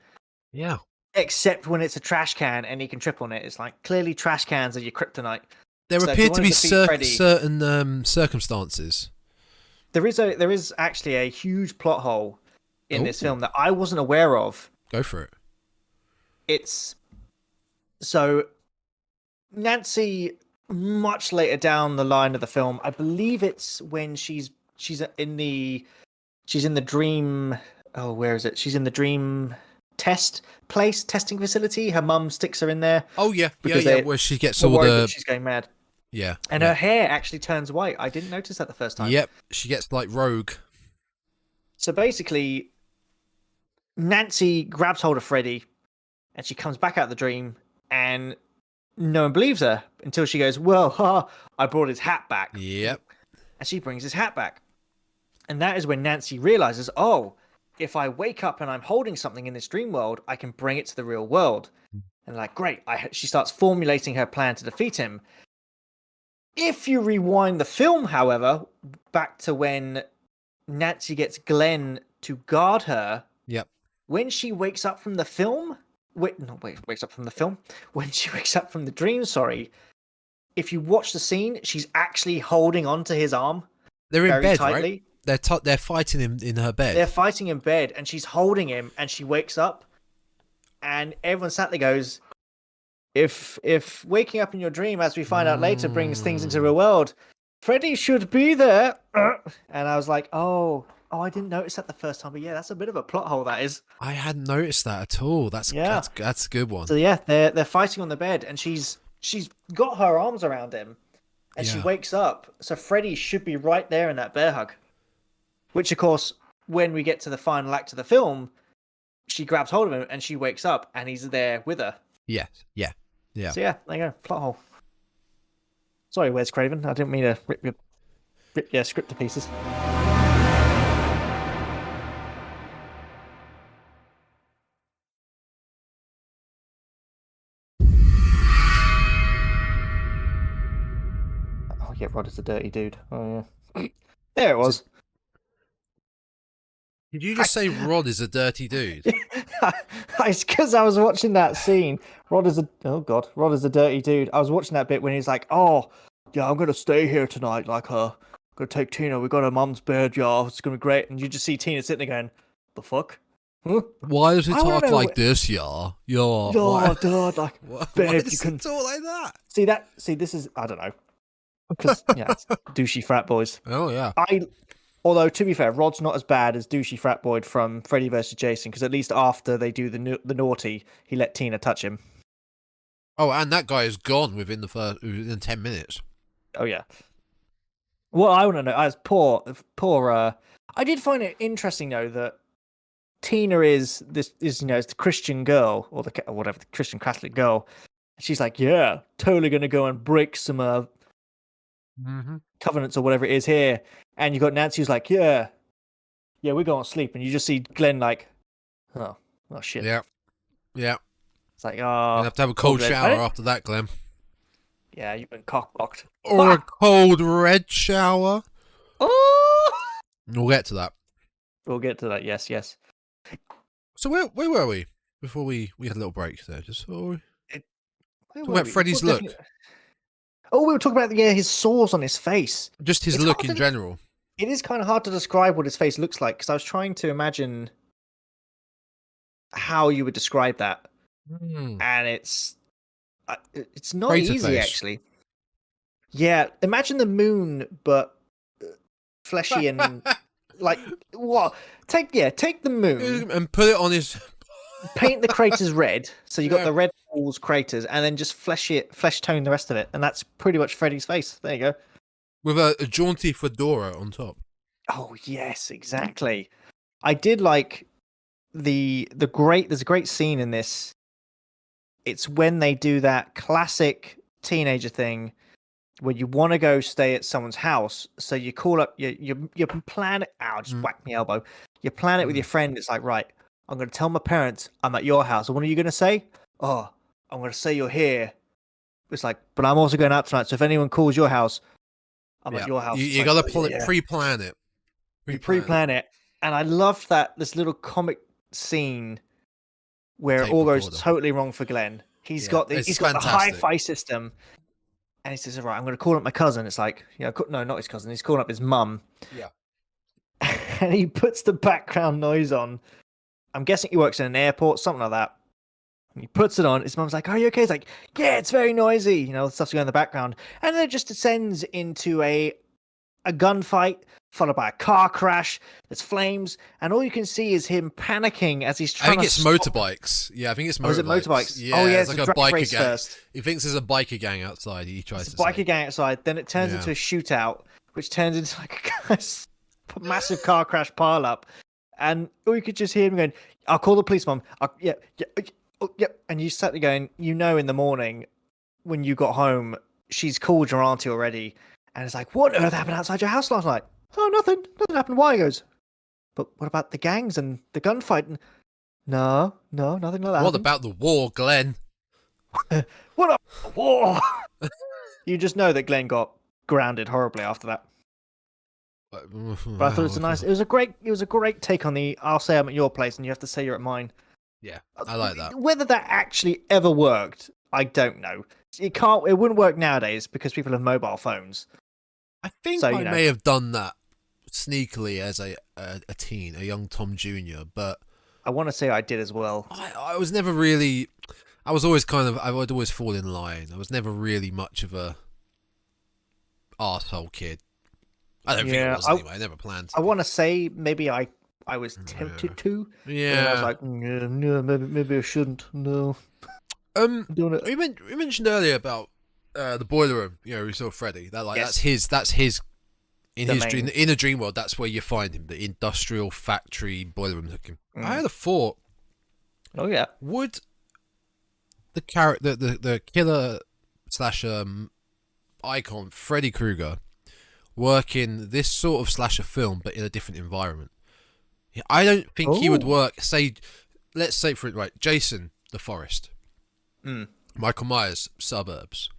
D: Yeah.
C: Except when it's a trash can and he can trip on it. It's like, clearly trash cans are your kryptonite.
D: There appear to be certain circumstances.
C: There is actually a huge plot hole in this film that I wasn't aware of.
D: Go for it.
C: It's... So, Nancy, much later down the line of the film, I believe it's when she's in the dream... Oh, where is it? She's in the dream testing facility. Her mum sticks her in there.
D: Oh, yeah. Where she gets all the...
C: She's going mad.
D: Yeah.
C: And her hair actually turns white. I didn't notice that the first time.
D: Yep. She gets like rogue.
C: So basically, Nancy grabs hold of Freddy and she comes back out of the dream, and no one believes her until she goes, well, I brought his hat back.
D: Yep.
C: And she brings his hat back. And that is when Nancy realizes, oh, if I wake up and I'm holding something in this dream world, I can bring it to the real world. And like, great. She starts formulating her plan to defeat him. If you rewind the film, however, back to when Nancy gets Glenn to guard her.
D: Yep.
C: When she wakes up from the film, wakes up from the film. When she wakes up from the dream, sorry. If you watch the scene, she's actually holding onto his arm.
D: They're in bed,
C: tightly.
D: Right? They're fighting him in her bed.
C: They're fighting in bed, and she's holding him, and she wakes up, and everyone sat there goes, if waking up in your dream, as we find out later, brings things into the real world, Freddy should be there. And I was like, oh, I didn't notice that the first time, but yeah, that's a bit of a plot hole. That is.
D: I hadn't noticed that at all. That's a good one.
C: So yeah, they're fighting on the bed, and she's got her arms around him, and she wakes up. So Freddy should be right there in that bear hug. Which, of course, when we get to the final act of the film, she grabs hold of him and she wakes up, and he's there with her.
D: Yes, yeah.
C: So yeah, there you go, plot hole. Sorry, Wes Craven. I didn't mean to rip your script to pieces. Oh yeah, Rod is a dirty dude. Oh yeah, there it was.
D: Did you just say Rod is a dirty dude?
C: It's because I was watching that scene. Rod is a dirty dude. I was watching that bit when he's like, "Oh, yeah, I'm gonna stay here tonight. Like, gonna take Tina. We got her mum's bed, yeah. It's gonna be great." And you just see Tina sitting there going, "The fuck? Huh?
D: Why does he talk like this, yeah?
C: Yeah, Dad, like, babe,
D: why does he talk like that?
C: See, this is, I don't know, because it's douchey frat boys.
D: Oh yeah.
C: Although, to be fair, Rod's not as bad as douchey frat boy from Freddy vs. Jason, because at least after they do the naughty, he let Tina touch him.
D: Oh, and that guy is gone within 10 minutes.
C: Oh, yeah. Well, I want to know, as poor, I did find it interesting, though, that Tina is the Christian girl, or the Christian Catholic girl. She's like, yeah, totally going to go and break some covenants or whatever it is here. And you got Nancy who's like, yeah, we're going to sleep. And you just see Glenn like, oh shit.
D: Yeah.
C: It's like,
D: you have to have a cold shower after that, Glenn.
C: Yeah, you've been cock-blocked.
D: Or a cold red shower.
C: Oh!
D: We'll get to that.
C: We'll get to that, yes.
D: So where were we before we had a little break there? Just before
C: we...
D: about Freddy's look.
C: Oh, we were talking about his sores on his face.
D: Just his look in general.
C: It is kind of hard to describe what his face looks like, because I was trying to imagine how you would describe that. And it's not
D: Crater
C: easy,
D: face.
C: actually. Yeah, imagine the moon, but fleshy and like what? Take the moon
D: and put it on his.
C: Paint the craters red, so you got the red walls craters, and then just flesh tone the rest of it, and that's pretty much Freddy's face. There you go.
D: With a jaunty fedora on top.
C: Oh yes, exactly. I did like there's a great scene in this. It's when they do that classic teenager thing where you want to go stay at someone's house, so you call up you plan it. Ow, just whack my elbow. You plan it with your friend. It's like, right, I'm going to tell my parents I'm at your house. And what are you going to say? Oh, I'm going to say you're here. It's like, but I'm also going out tonight. So if anyone calls your house, I'm at your house.
D: You got to pre-plan it.
C: You pre-plan it. And I love this little comic scene where it all goes totally wrong for Glenn. He's got the hi-fi system. And he says, all right, I'm going to call up my cousin. It's like, no, not his cousin. He's calling up his mum.
D: Yeah.
C: And he puts the background noise on. I'm guessing he works in an airport, something like that. And he puts it on. His mum's like, "Are you okay?" He's like, "Yeah, it's very noisy." Stuff's going in the background, and then it just descends into a gunfight, followed by a car crash. There's flames, and all you can see is him panicking as he's trying.
D: I think it's motorbikes. Yeah, I think it's motorbikes.
C: Oh, is it motorbikes?
D: Yeah,
C: oh, yeah,
D: it's like a biker gang.
C: First.
D: He thinks there's a biker gang outside. He tries to.
C: Biker gang outside. Then it turns into a shootout, which turns into like a massive car crash pile up. And you could just hear him going, "I'll call the police, Mum." Yeah. And you sat there going, in the morning, when you got home, she's called your auntie already, and it's like, what on earth happened outside your house last night? Oh, nothing happened. Why? He goes, but what about the gangs and the gunfight? And no, nothing like that.
D: What about the war, Glenn?
C: What about the war? You just know that Glenn got grounded horribly after that. But I thought it was a great take on the I'll say I'm at your place and you have to say you're at mine.
D: Yeah, I like that.
C: Whether that actually ever worked, I don't know. It wouldn't work nowadays because people have mobile phones.
D: I think I may have done that sneakily as a teen, a young Tom Jr., but
C: I want to say I did as well.
D: I was never really. I was always I would always fall in line. I was never really much of a arsehole kid. I don't think it was anyway. I never planned.
C: I want to say maybe I was tempted to.
D: Yeah.
C: I was like, no, maybe I shouldn't. No.
D: We mentioned earlier about the boiler room. You know, we saw Freddy. That's his in a dream world. That's where you find him. The industrial factory boiler room looking. I had a thought.
C: Oh yeah.
D: Would the killer / icon Freddy Krueger work in this sort of slasher film, but in a different environment? I don't think he would work. Let's say for it, right? Jason, the forest. Michael Myers, suburbs.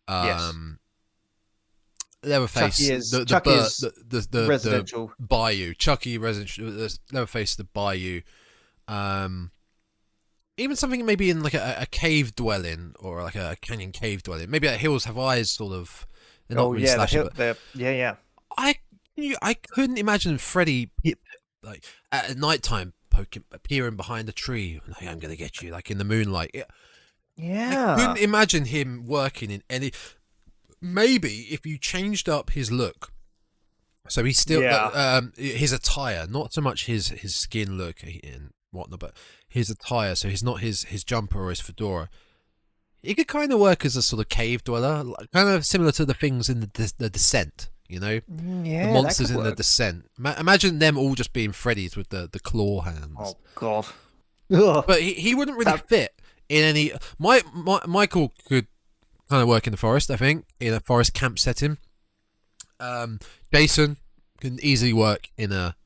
C: Yes.
D: Leatherface, the
C: residential
D: bayou. Chucky, residential. Leatherface, the bayou. Even something maybe in like a cave dwelling or like a canyon cave dwelling. Maybe at Hills Have Eyes, sort of. They're not really slasher,
C: yeah.
D: I couldn't imagine Freddy like at nighttime appearing behind a tree. Like, I'm gonna get you, like in the moonlight.
C: Yeah.
D: I couldn't imagine him working in any. Maybe if you changed up his look, so he's still his attire, not so much his skin look and whatnot, but his attire. So he's not his jumper or his fedora. He could kind of work as a sort of cave dweller, kind of similar to the things in the Descent. You know,
C: yeah,
D: the monsters in the Descent. Imagine them all just being Freddy's with the claw hands.
C: Oh God!
D: But he wouldn't really fit in any. Michael could kind of work in the forest, I think, in a forest camp setting. Jason can easily work in a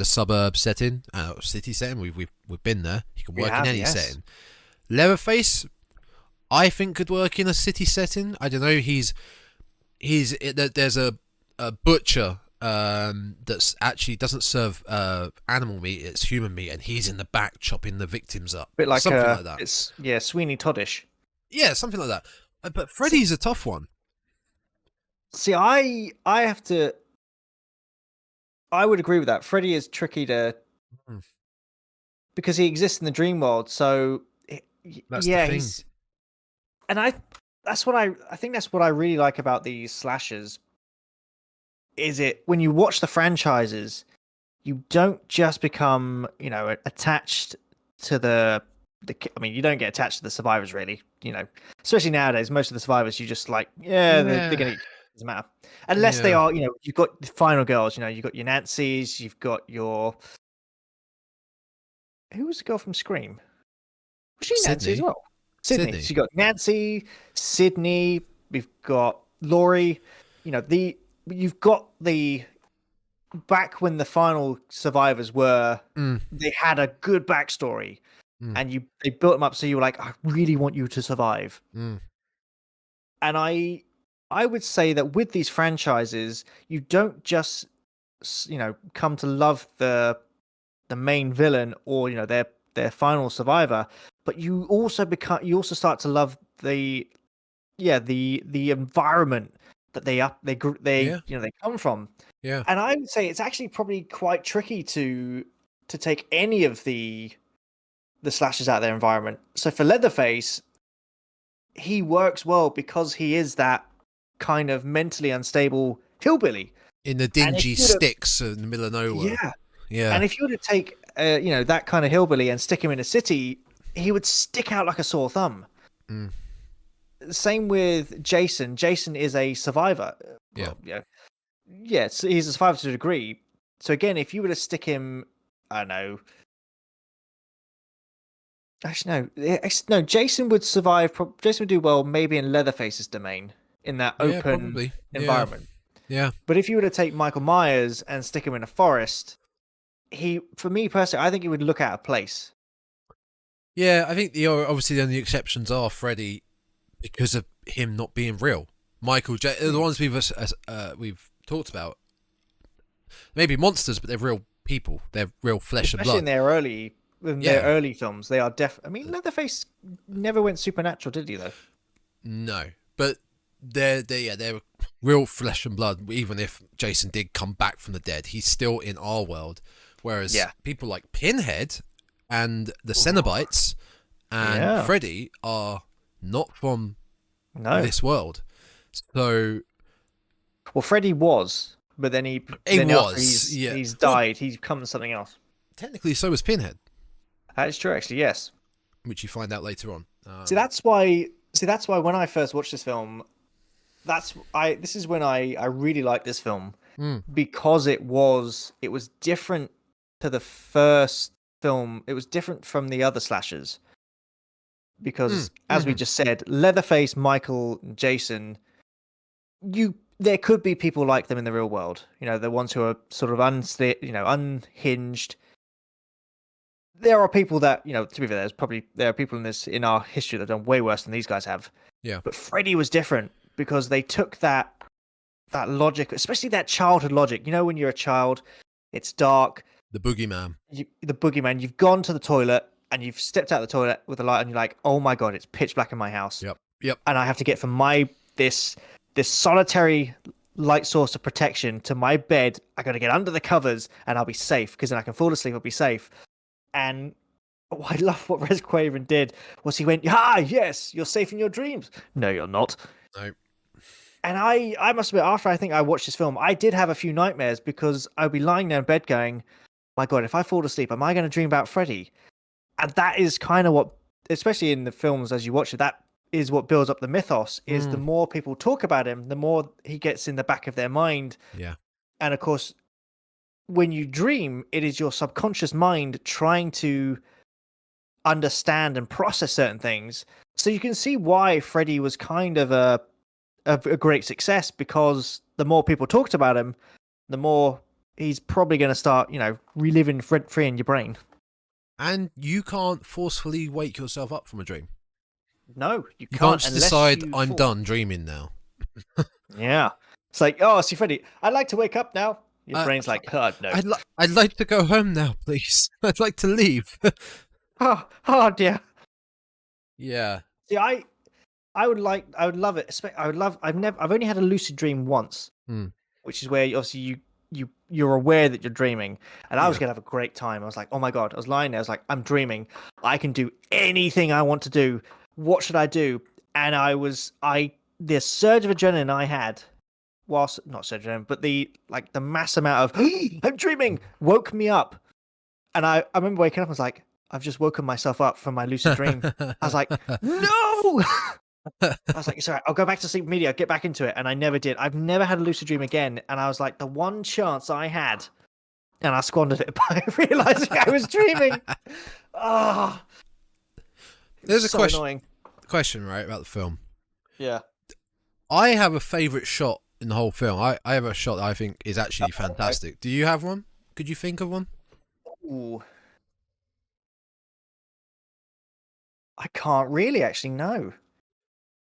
D: suburb setting, city setting. We've been there. He can work in any setting. Leatherface, I think, could work in a city setting. I don't know. There's a butcher that's actually doesn't serve animal meat, it's human meat, and he's in the back chopping the victims up.
C: Bit like
D: something like that.
C: It's Sweeney Toddish.
D: Yeah, something like that. But Freddy's a tough one.
C: See, I would agree with that. Freddy is tricky to because he exists in the dream world. So
D: that's the thing.
C: I think that's what I really like about these slashers. Is it when you watch the franchises, you don't just become, attached to I mean, you don't get attached to the survivors really, especially nowadays. Most of the survivors, you just like, they're gonna, it doesn't matter unless they are, you've got the final girls, you've got your Nancy's, you've got your, who was the girl from Scream? Was she Nancy as well? Sydney. So you got Nancy, Sydney. We've got Laurie. You've got the back when the final survivors were. They had a good backstory, and they built them up. So you were like, I really want you to survive. And I would say that with these franchises, you don't just come to love the main villain or their final survivor, but you also start to love the environment that they come from. Yeah. And I would say it's actually probably quite tricky to take any of the slashers out of their environment. So for Leatherface, he works well because he is that kind of mentally unstable hillbilly
D: in the dingy sticks in the middle of nowhere. Yeah.
C: And if you were to take that kind of hillbilly and stick him in a city, he would stick out like a sore thumb. Same with Jason. Jason is a survivor. So he's a survivor to a degree. So again, if you were to stick him, I don't know, Actually, no. Jason would survive. Jason would do well, maybe in Leatherface's domain, in that open environment.
D: Yeah.
C: But if you were to take Michael Myers and stick him in a forest, for me personally, I think he would look out of place.
D: Yeah, I think obviously the only exceptions are Freddy, because of him not being real. The ones we've talked about, maybe monsters, but they're real people. They're real flesh and blood.
C: Especially in their early films, they are I mean, Leatherface never went supernatural, did he? Though.
D: No, but they're real flesh and blood. Even if Jason did come back from the dead, he's still in our world. Whereas people like Pinhead and the Cenobites and Freddy are not from this world. So,
C: well, Freddy was, but then he's died. He's become something else.
D: Technically, so was Pinhead.
C: That is true, actually. Yes,
D: which you find out later on.
C: That's why when I first watched this film, this is when I really liked this film because it was different to the first film. It was different from the other slashers because, as we just said, Leatherface, Michael, Jason, there could be people like them in the real world. You know, the ones who are sort of unhinged. There are people that, to be fair, there are people in our history that have done way worse than these guys have.
D: Yeah.
C: But Freddy was different because they took that logic, especially that childhood logic. You know, when you're a child, it's dark.
D: The boogeyman.
C: The boogeyman. You've gone to the toilet and you've stepped out of the toilet with a light, and you're like, "Oh my god, it's pitch black in my house."
D: Yep.
C: And I have to get from this solitary light source of protection to my bed. I got to get under the covers, and I'll be safe because then I can fall asleep. I'll be safe. And I love what Wes Craven did was he went, yes, you're safe in your dreams. No, you're not.
D: No.
C: And I must admit, after I think I watched this film, I did have a few nightmares because I'd be lying there in bed going, my God, if I fall asleep, am I going to dream about Freddy? And that is kind of what, especially in the films as you watch it, that is what builds up the mythos, is the more people talk about him, the more he gets in the back of their mind.
D: Yeah.
C: And of course, when you dream, it is your subconscious mind trying to understand and process certain things. So you can see why Freddy was kind of a great success, because the more people talked about him, the more he's probably going to start, reliving rent-free in your brain.
D: And you can't forcefully wake yourself up from a dream.
C: No, you
D: can't just decide, I'm done dreaming now.
C: Yeah. It's like, see, Freddy, I'd like to wake up now. Your brain's like, no.
D: I'd like to go home now, please. I'd like to leave.
C: oh dear.
D: Yeah.
C: See, I would love it. I've only had a lucid dream once, which is where obviously you're aware that you're dreaming, and I was gonna have a great time. I was like, oh my God, I was lying there. I was like, I'm dreaming. I can do anything I want to do. What should I do? And the surge of adrenaline I had, whilst not surge of adrenaline, but the mass amount of I'm dreaming woke me up. And I remember waking up. I was like, I've just woken myself up from my lucid dream. I was like, no. I was like, it's all right, I'll go back to sleep immediately. I'll get back into it. And I never did. I've never had a lucid dream again. And I was like, the one chance I had, and I squandered it by realizing I was dreaming.
D: There's a
C: so
D: question.
C: Annoying.
D: Question, right, about the film.
C: Yeah.
D: I have a favourite shot in the whole film. I have a shot that I think is actually fantastic. Okay. Do you have one? Could you think of one?
C: Ooh. I can't really actually know.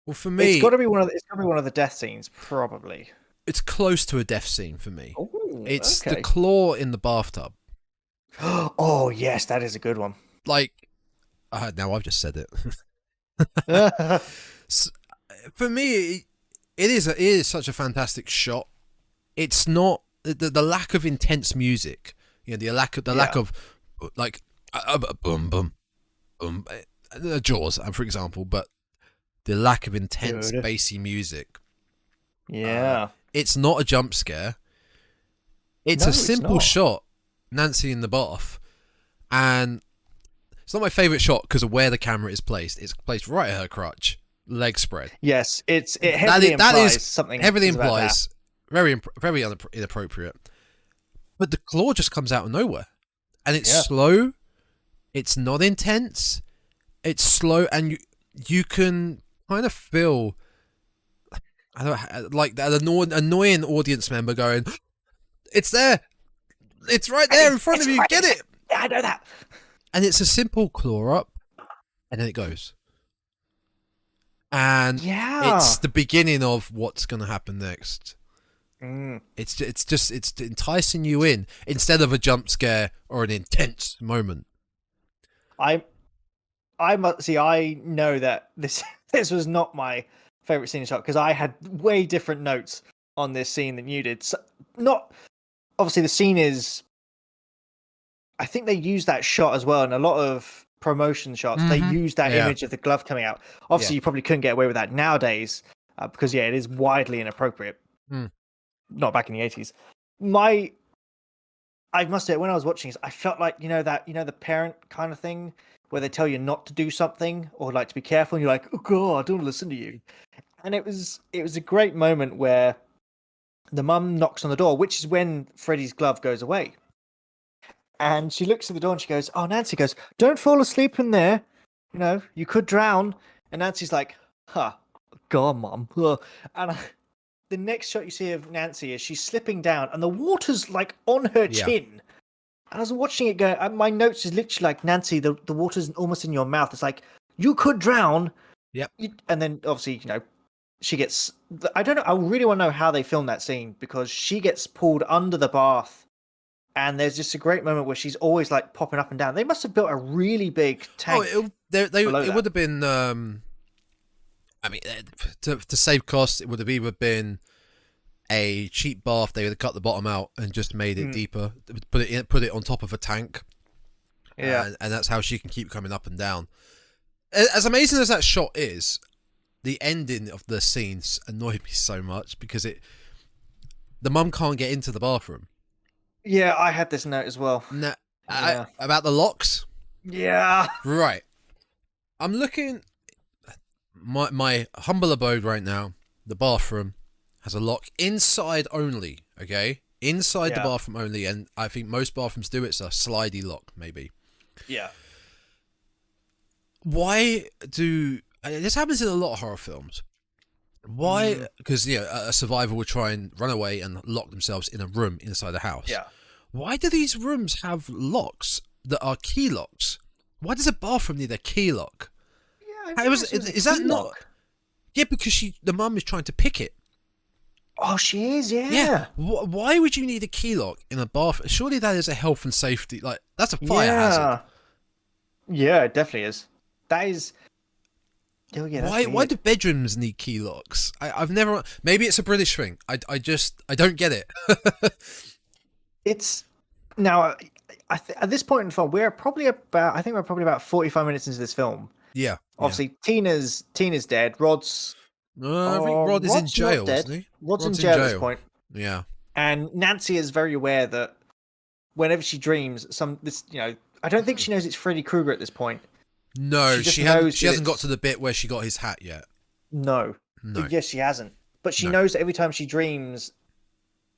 D: Well, for me,
C: it's got to be one of the death scenes, probably.
D: It's close to a death scene for me.
C: Ooh,
D: it's the claw in the bathtub.
C: Oh yes, that is a good one.
D: Like, now I've just said it. For me, it is such a fantastic shot. It's not the lack of intense music. The lack of like boom boom boom. Jaws, for example, but the lack of intense bassy music.
C: Yeah.
D: It's not a jump scare. It's a simple shot, Nancy in the bath, and it's not my favourite shot because of where the camera is placed. It's placed right at her crotch, leg spread.
C: Yes, it heavily implies something.
D: Heavily implies, very inappropriate. But the claw just comes out of nowhere, and it's slow. It's not intense. It's slow, and you can kind of feel, I don't know, like that annoying audience member going, "It's there, it's right there in front of you, get it."
C: I know that.
D: And it's a simple claw up, and then it goes. And it's the beginning of what's going to happen next. It's enticing you in instead of a jump scare or an intense moment.
C: I know that this was not my favorite scene in shot because I had way different notes on this scene than you did. So, not obviously the scene is. I think they use that shot as well in a lot of promotion shots. They use that image of the glove coming out. Obviously, you probably couldn't get away with that nowadays because it is widely inappropriate. Not back in the 80s. I must say, when I was watching this, I felt like the parent kind of thing where they tell you not to do something or like to be careful, and you're like, oh god, I don't listen to you. And it was a great moment where the mum knocks on the door, which is when Freddy's glove goes away. And she looks at the door and she goes, oh, Nancy goes, don't fall asleep in there. You could drown. And Nancy's like, God, Mum. And the next shot you see of Nancy is she's slipping down and the water's like on her chin. And I was watching it go, my notes is literally like, Nancy, the water's almost in your mouth. It's like, you could drown.
D: Yep.
C: And then obviously, she gets, I don't know, I really want to know how they filmed that scene because she gets pulled under the bath. And there's just a great moment where she's always like popping up and down. They must have built a really big tank.
D: It would have been. I mean, to save costs, it would have either been a cheap bath. They would have cut the bottom out and just made it deeper. Put it on top of a tank.
C: Yeah,
D: and that's how she can keep coming up and down. As amazing as that shot is, the ending of the scenes annoyed me so much because the mum can't get into the bathroom.
C: Yeah, I had this note as well.
D: About the locks?
C: Yeah.
D: Right. I'm looking... My humble abode right now, the bathroom, has a lock inside only, okay? Inside the bathroom only, and I think most bathrooms do. It's a slidey lock, maybe.
C: Yeah.
D: Why do... This happens in a lot of horror films. Why? Because, a survivor will try and run away and lock themselves in a room inside a house.
C: Yeah.
D: Why do these rooms have locks that are key locks? Why does a bathroom need a key lock?
C: Yeah,
D: is that not? Yeah, because the mum is trying to pick it.
C: Oh, she is. Yeah.
D: Yeah. Why would you need a key lock in a bath? Surely that is a health and safety. Like that's a fire hazard.
C: Yeah, it definitely is. That is. Oh, yeah,
D: why do bedrooms need key locks? I've never. Maybe it's a British thing. I don't get it.
C: It's now at this point in the film, we're probably about 45 minutes into this film.
D: Yeah.
C: Obviously, Tina's dead. Rod's.
D: I think Rod is in jail, isn't he?
C: Rod's in jail at this point.
D: Yeah.
C: And Nancy is very aware that whenever she dreams, I don't think she knows it's Freddy Krueger at this point.
D: No, she hasn't got to the bit where she got his hat yet.
C: No. Yes, she hasn't. But she knows that every time she dreams,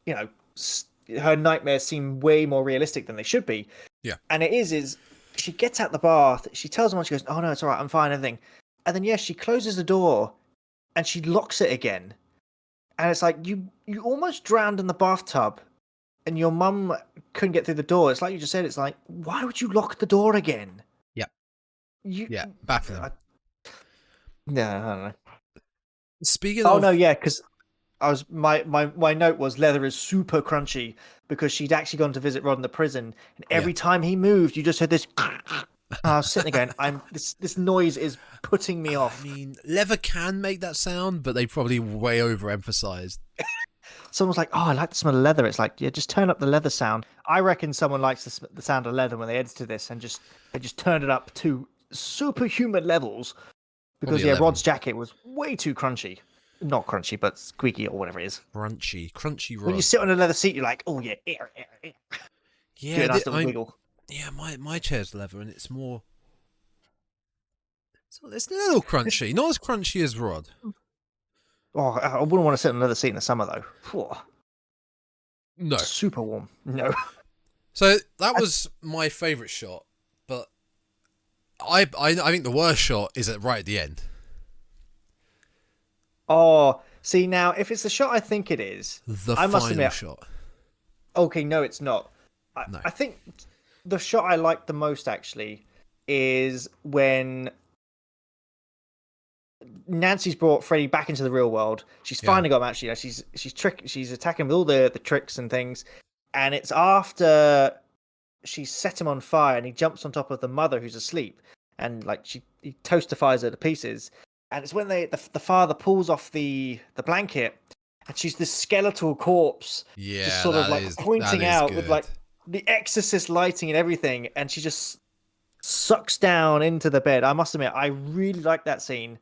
C: her nightmares seem way more realistic than they should be.
D: Yeah.
C: And it is she gets out the bath, she tells someone, she goes, oh no, it's all right, I'm fine, everything. And then, she closes the door and she locks it again. And it's like, you almost drowned in the bathtub and your mum couldn't get through the door. It's like you just said, it's like, why would you lock the door again?
D: Yeah. Baffling.
C: Yeah, I don't know.
D: Speaking of...
C: Oh no, yeah, because my note was leather is super crunchy because she'd actually gone to visit Rod in the prison, and every time he moved, you just heard this. I was sitting there going, this noise is putting me off.
D: I mean, leather can make that sound, but they probably way overemphasized.
C: Someone's like, oh, I like the smell of leather. It's like, yeah, just turn up the leather sound. I reckon someone likes the sound of leather when they edited this and they just turned it up to superhuman levels because Rod's jacket was way too crunchy. Not crunchy, but squeaky or whatever it is.
D: Crunchy Rod.
C: When you sit on a leather seat, you're like, oh yeah,
D: yeah.
C: Nice little wiggle.
D: Yeah, my chair's leather, and it's more. It's a little crunchy, not as crunchy as Rod.
C: Oh, I wouldn't want to sit on a leather seat in the summer though.
D: No,
C: super warm. No.
D: So that was my favourite shot, but I think the worst shot is right at the end.
C: Oh, see now, if it's the shot I think it is,
D: I
C: must admit,
D: shot.
C: Okay, no, it's not.
D: No.
C: I think the shot I like the most actually is when Nancy's brought Freddy back into the real world. She's finally got him. Actually, she's attacking with all the tricks and things, and it's after she set him on fire and he jumps on top of the mother who's asleep, and like he toastifies her to pieces. And it's when the father pulls off the blanket, and she's this skeletal corpse, just sort of like pointing out with like the Exorcist lighting and everything, and she just sucks down into the bed. I must admit, I really like that scene.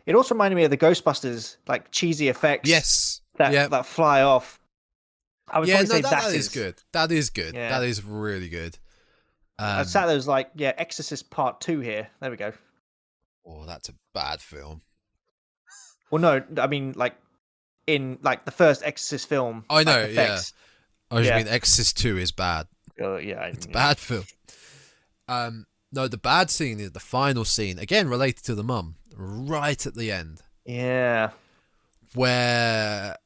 C: It also reminded me of the Ghostbusters, like cheesy effects.
D: Yes,
C: that fly off. I would probably say
D: that is good. That is good. Yeah. That is really good.
C: I sat there was like, Exorcist Part 2 here. There we go.
D: Oh, that's a bad film.
C: Well, no, I mean like in like the first Exorcist film.
D: I know,
C: effects.
D: I just mean Exorcist 2 is bad. It's a bad film. No, the bad scene is the final scene, again related to the mum, right at the end.
C: Yeah.
D: Where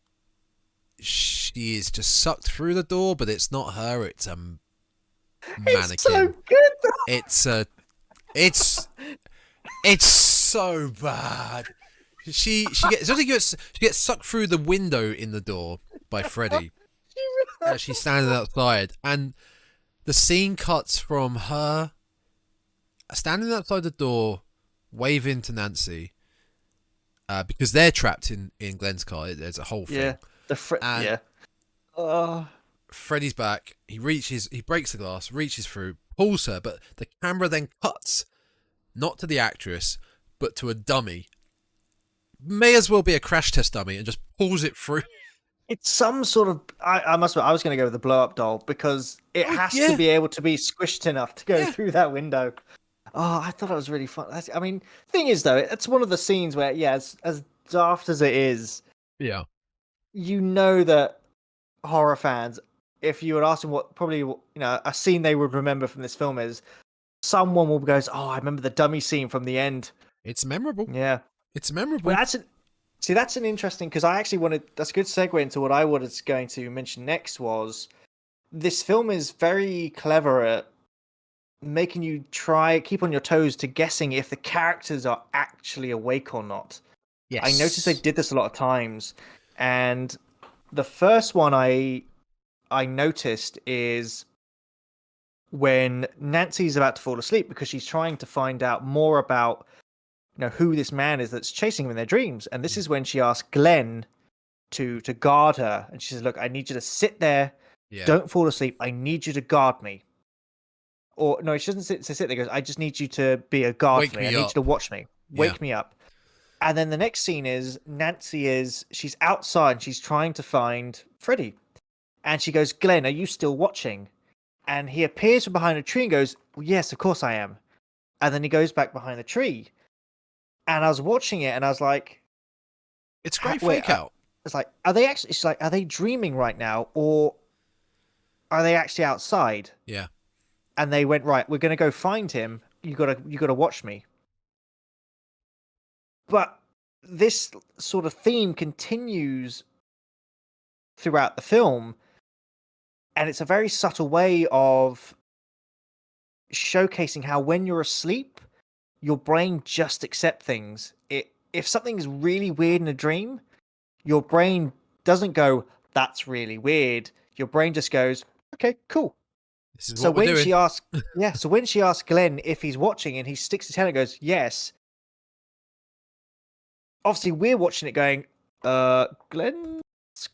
D: she is just sucked through the door, but it's not her, it's a mannequin.
C: It's so good though.
D: It's so bad. She gets sucked through the window in the door by Freddy. She's standing outside, and the scene cuts from her standing outside the door, waving to Nancy, because they're trapped in Glenn's car. There's a whole thing. Freddy's back. He breaks the glass, reaches through, pulls her, but the camera then cuts not to the actress, but to a dummy. May as well be a crash test dummy, and just pulls it through.
C: It's some sort of. I must admit, I was going to go with the blow up doll because it has to be able to be squished enough to go through that window. Oh, I thought it was really fun. I mean, thing is though, it's one of the scenes where, as daft as it is, you know that horror fans, if you would ask them what probably a scene they would remember from this film is, someone will go, "Oh, I remember the dummy scene from the end."
D: It's memorable.
C: Yeah,
D: it's memorable.
C: Well, that's an interesting, because I actually wanted. That's a good segue into what I was going to mention next. Was this film is very clever at making you keep on your toes to guessing if the characters are actually awake or not. Yes. I noticed they did this a lot of times, and the first one I noticed is when Nancy's about to fall asleep because she's trying to find out more about who this man is that's chasing them in their dreams. And this is when she asks Glenn to guard her, and she says, "Look, I need you to sit there, don't fall asleep. I need you to guard me." Or no, she doesn't sit there. Goes, "I just need you to be a guard for me. I need you to watch me. Wake me up." And then the next scene is she's outside and she's trying to find Freddy. And she goes, "Glenn, are you still watching?" And he appears from behind a tree and goes, "Well, yes, of course I am." And then he goes back behind the tree. And I was watching it and I was like,
D: it's great fake out.
C: It's like, are they actually, it's like, are they dreaming right now or are they actually outside?
D: Yeah.
C: And they went, "Right, we're going to go find him. You gotta watch me." But this sort of theme continues throughout the film, and it's a very subtle way of showcasing how when you're asleep, your brain just accepts things. If something is really weird in a dream, your brain doesn't go, "That's really weird." Your brain just goes, "Okay, cool." So when she asks, when she asks Glenn if he's watching, and he sticks his head and goes, "Yes." Obviously, we're watching it going, Glenn's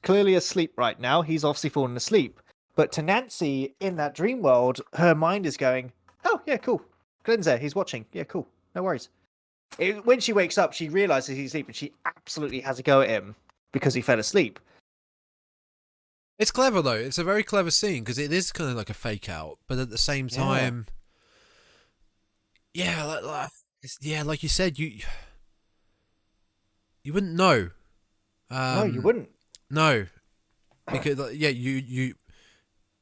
C: clearly asleep right now. He's obviously fallen asleep. But to Nancy in that dream world, her mind is going, "Oh yeah, cool. Glenn's there. He's watching. Yeah, cool. No worries." When she wakes up, she realizes he's asleep, and she absolutely has a go at him because he fell asleep.
D: It's clever though. It's a very clever scene because it is kind of like a fake out, but at the same time, like you said, you wouldn't know.
C: No, you wouldn't.
D: No, because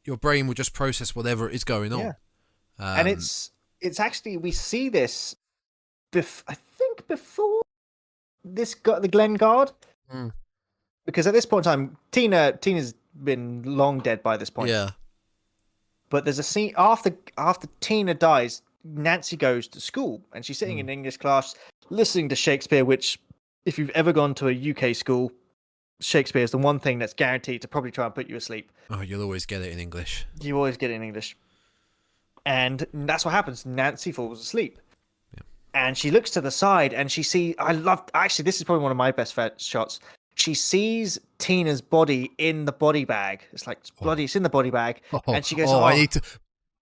D: your brain will just process whatever is going on.
C: And it's it's actually, we see this, I think before this got the Glen Guard. Because at this point in time, Tina's been long dead by this point.
D: Yeah.
C: But there's a scene after Tina dies, Nancy goes to school and she's sitting in English class listening to Shakespeare, which if you've ever gone to a UK school, Shakespeare is the one thing that's guaranteed to probably try and put you asleep.
D: Oh, you'll always get it in English.
C: You always get it in English. And that's what happens. Nancy falls asleep. Yeah. And she looks to the side and she sees, actually, this is probably one of my best shots. She sees Tina's body in the body bag. It's like, it's in the body bag. And she goes,
D: I need to...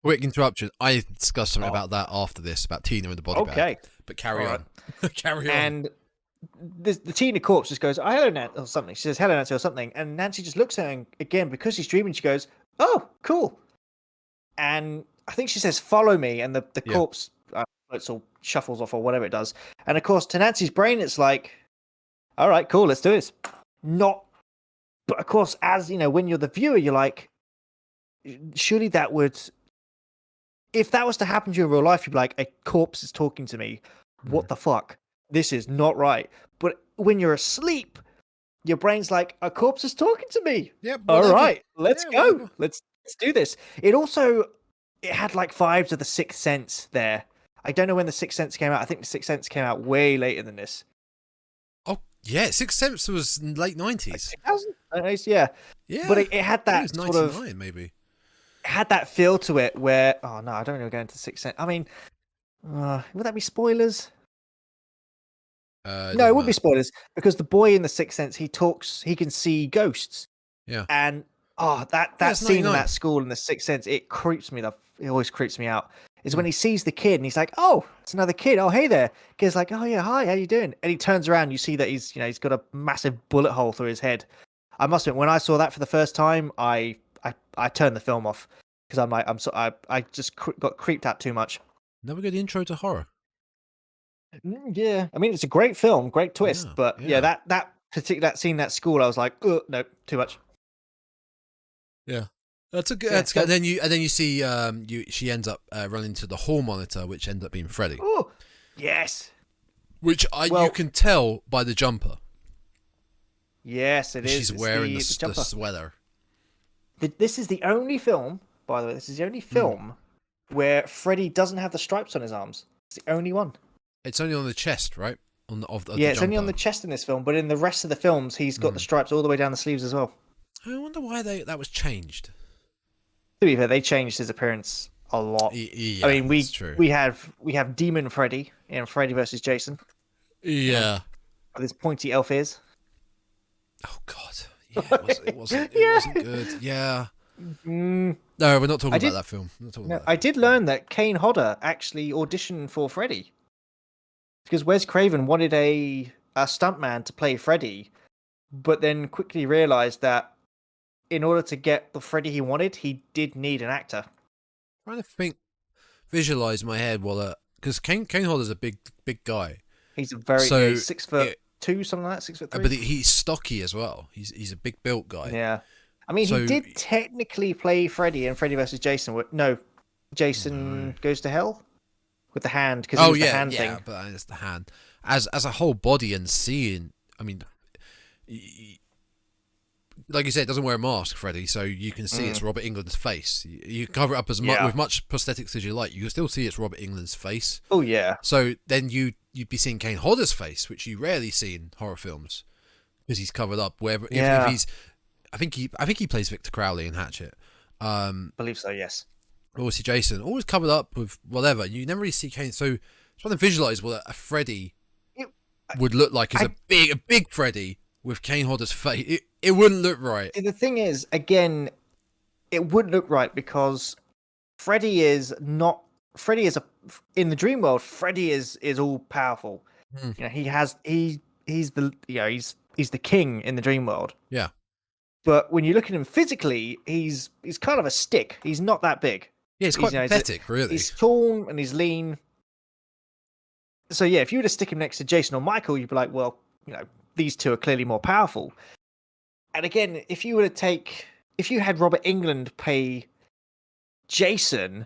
D: Quick interruption. I discussed something about that after this, about Tina in the body bag. Okay. But carry on. Carry on.
C: And the Tina corpse just goes, hello, Nancy, or something. She says, hello, Nancy, or something. And Nancy just looks at her again, because she's dreaming, she goes, oh, cool. And I think she says, follow me. And the corpse shuffles off or whatever it does. And of course, to Nancy's brain, it's like, all right, cool, let's do this. But of course, as you know, when you're the viewer, you're like, surely that would, if that was to happen to you in real life, you'd be like, a corpse is talking to me. What the fuck? This is not right. But when you're asleep, your brain's like, a corpse is talking to me.
D: Yep.
C: All right, let's go. Whatever. Let's do this. It had like vibes of The Sixth Sense there. I don't know when The Sixth Sense came out. I think The Sixth Sense came out way later than this.
D: Oh, yeah. Sixth Sense was late 90s.
C: Yeah. But it had that
D: it was 99, maybe.
C: It had that feel to it where, oh no, I don't want to go into Sixth Sense. I mean, would that be spoilers? No, it would be spoilers, because the boy in The Sixth Sense, he can see ghosts.
D: Yeah.
C: And that scene in that school in The Sixth Sense, it always creeps me out. Is when he sees the kid and he's like, oh, it's another kid. Oh, hey there. Kid's like, oh yeah, hi, how you doing? And he turns around, you see that he's got a massive bullet hole through his head. I must admit, when I saw that for the first time, I turned the film off, because I'm like, I just got creeped out too much.
D: Never good intro to horror.
C: Yeah, I mean, it's a great film, great twist, but that particular scene at school, I was like, oh no, too much.
D: Yeah, that's a good. That's good. And then you see, she ends up running into the hall monitor, which ends up being Freddy.
C: Oh, yes.
D: Which you can tell by the jumper.
C: Yes, it is.
D: She's wearing the sweater.
C: This is the only film, by the way. This is the only film where Freddy doesn't have the stripes on his arms. It's the only one.
D: It's only on the chest, right?
C: It's only on the chest in this film, but in the rest of the films, he's got the stripes all the way down the sleeves as well.
D: I wonder why that was changed.
C: To be fair, they changed his appearance a lot.
D: Yeah,
C: I mean, we have Demon Freddy in Freddy vs. Jason.
D: Yeah.
C: With his pointy elf ears.
D: Oh God, yeah, it wasn't good. Yeah. No, we're not talking about that film.
C: I did learn that Kane Hodder actually auditioned for Freddy, because Wes Craven wanted a stuntman to play Freddy, but then quickly realized that in order to get the Freddy he wanted, he did need an actor.
D: I'm trying to visualize in my head because Kane Hodder's a big guy.
C: He's a very 6'2", something like that, 6'3".
D: But he's stocky as well. He's a big built guy.
C: Yeah, I mean, he did technically play Freddy in Freddy vs. Jason. No, Jason Goes to Hell with the hand, because the hand thing.
D: Yeah, but it's the hand as a whole body and seeing. I mean, like you said, it doesn't wear a mask, Freddy, so you can see it's Robert Englund's face. You cover it up as much with much prosthetics as you like. You can still see it's Robert Englund's face.
C: Oh yeah.
D: So then you'd be seeing Kane Hodder's face, which you rarely see in horror films, because he's covered up wherever. If he's, I think he plays Victor Crowley in Hatchet.
C: I believe so. Yes.
D: Obviously, Jason always covered up with whatever. You never really see Kane. So trying to visualize what a Freddy would look like as a big Freddy with Kane Hodder's face. It wouldn't look right.
C: The thing is, again, it wouldn't look right because Freddy is in the dream world. Freddy is all powerful. You know, he's the king in the dream world.
D: Yeah.
C: But when you look at him physically, he's kind of a stick. He's not that big.
D: Yeah, he's quite pathetic, really.
C: He's tall and he's lean. So yeah, if you were to stick him next to Jason or Michael, you'd be like, well, these two are clearly more powerful. And again, if you had Robert Englund play Jason,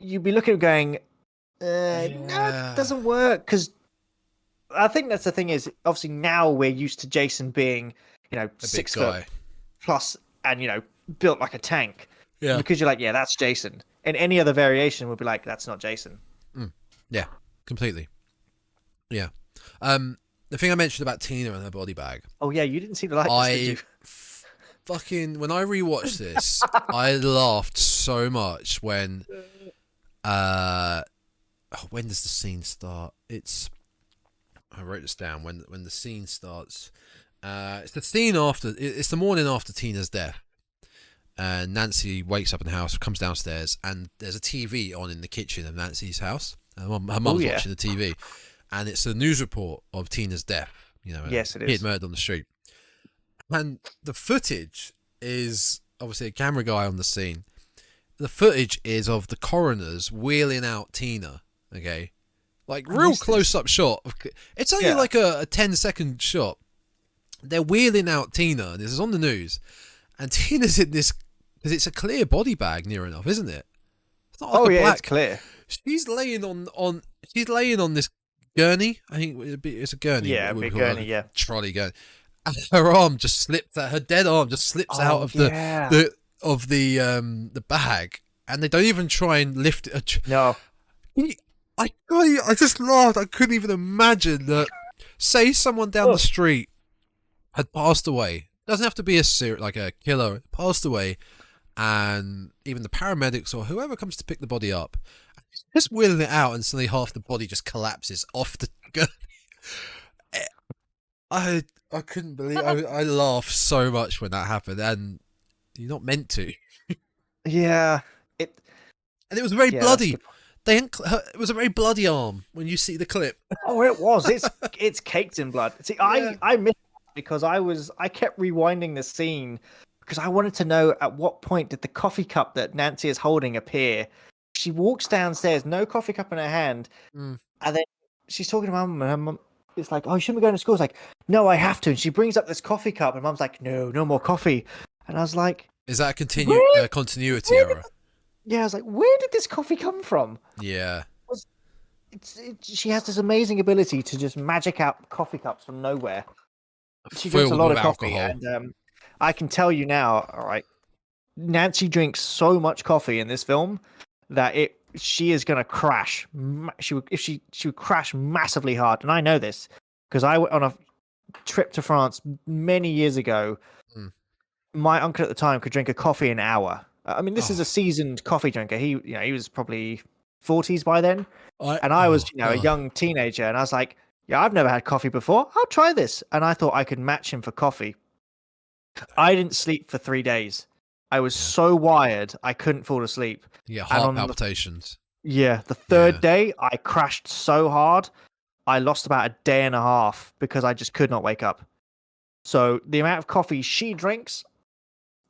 C: you'd be looking at going, no, it doesn't work, because I think that's the thing is, obviously now we're used to Jason being, a 6 foot plus and, built like a tank.
D: Yeah.
C: Because you're like, yeah, that's Jason. And any other variation would be like, that's not Jason.
D: Yeah, completely. Yeah. The thing I mentioned about Tina and her body bag.
C: Oh, yeah, you didn't see the likeness, did you?
D: When I rewatched this, I laughed so much when does the scene start? I wrote this down. When the scene starts, it's the scene after. It's the morning after Tina's death, and Nancy wakes up in the house, comes downstairs, and there's a TV on in the kitchen of Nancy's house. Her mum's watching the TV, and it's a news report of Tina's death.
C: Yes, it is.
D: Kid murdered on the street, and the footage is obviously a camera guy on the scene. The footage is of the coroners wheeling out Tina. Okay. Like real close-up shot. It's only like a 10-second shot. They're wheeling out Tina. This is on the news, and Tina's in this because it's a clear body bag near enough, isn't it? It's not like black.
C: It's clear.
D: She's laying on. She's laying on this gurney. I think it's a gurney.
C: Yeah, a big gurney. Yeah,
D: trolley gurney. And her arm just slipped. Her dead arm just slips out of the bag, and they don't even try and lift it.
C: No.
D: I just laughed. I couldn't even imagine that. Say someone down the street had passed away. Doesn't have to be like a killer. Passed away, and even the paramedics or whoever comes to pick the body up, just wheeling it out, and suddenly half the body just collapses off the gun. I couldn't believe. I laughed so much when that happened, and you're not meant to.
C: Yeah,
D: and it was very bloody. It was a very bloody arm when you see the clip.
C: Oh, it was. It's caked in blood. See, I missed it because I kept rewinding the scene because I wanted to know at what point did the coffee cup that Nancy is holding appear. She walks downstairs, no coffee cup in her hand, and then she's talking to Mum, and her mum is like, "Oh, you shouldn't be going to school." It's like, "No, I have to." And she brings up this coffee cup, and Mum's like, "No more coffee." And I was like,
D: "Is that a continuity error?"
C: Yeah, I was like, where did this coffee come from?
D: Yeah.
C: She has this amazing ability to just magic out coffee cups from nowhere. She drinks a lot of coffee, and I can tell you now, all right, Nancy drinks so much coffee in this film that she is going to crash. She would crash massively hard, and I know this because I went on a trip to France many years ago. My uncle at the time could drink a coffee an hour. I mean, this is a seasoned coffee drinker. He was probably 40s by then, and I was, a young teenager, and I was like, "Yeah, I've never had coffee before. I'll try this." And I thought I could match him for coffee. I didn't sleep for 3 days. I was so wired, I couldn't fall asleep.
D: Yeah, heart palpitations.
C: The third day, I crashed so hard, I lost about a day and a half because I just could not wake up. So the amount of coffee she drinks,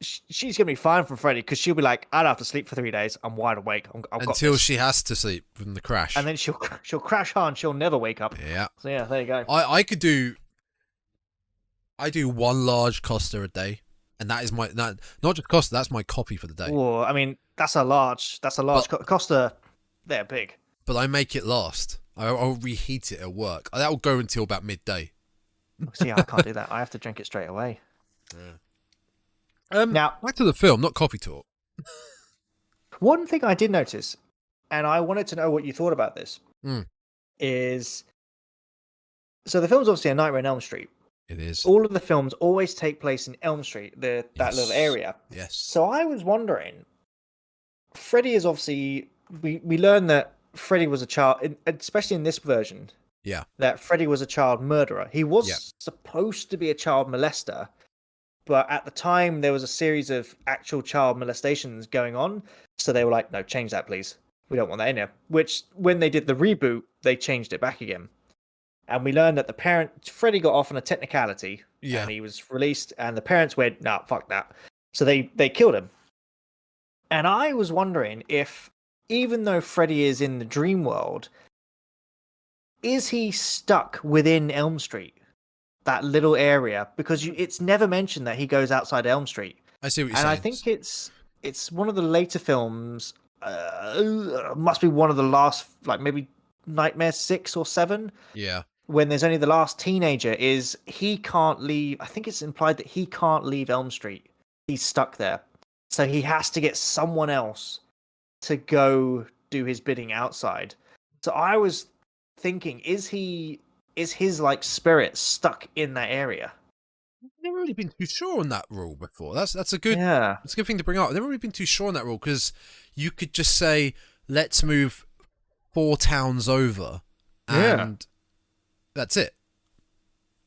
C: she's gonna be fine from Freddy because she'll be like, "I don't have to sleep for 3 days. I'm wide awake."
D: Until she has to sleep from the crash,
C: and then she'll crash hard and she'll never wake up.
D: Yeah.
C: So yeah, there you go.
D: I do one large Costa a day, and that is not just Costa. That's my coffee for the day.
C: Well, I mean, that's a large Costa. They're big.
D: But I make it last. I'll reheat it at work. That will go until about midday.
C: See, I can't do that. I have to drink it straight away.
D: Yeah.
C: Now,
D: back to the film, not coffee talk.
C: One thing I did notice, and I wanted to know what you thought about this, is so the film's obviously A Nightmare on Elm Street.
D: It is.
C: All of the films always take place in Elm Street, that little area.
D: Yes.
C: So I was wondering, Freddy is obviously, we learned that Freddy was a child, especially in this version.
D: Yeah.
C: That Freddy was a child murderer. He was supposed to be a child molester. But at the time, there was a series of actual child molestations going on. So they were like, "No, change that, please. We don't want that in here." Which, when they did the reboot, they changed it back again. And we learned that Freddy got off on a technicality. Yeah. And he was released. And the parents went, "Nah, fuck that." So they killed him. And I was wondering if, even though Freddy is in the dream world, is he stuck within Elm Street? That little area, because it's never mentioned that he goes outside Elm Street.
D: I see what you're saying.
C: And I think it's one of the later films. must be one of the last, like maybe Nightmare 6 or 7.
D: Yeah.
C: When there's only the last teenager, is he can't leave. I think it's implied that he can't leave Elm Street. He's stuck there. So he has to get someone else to go do his bidding outside. So I was thinking, is his like spirit stuck in that area?
D: I've never really been too sure on that rule before. That's a good that's a good thing to bring up. I've never really been too sure on that rule, because you could just say, let's move 4 towns over, and that's it.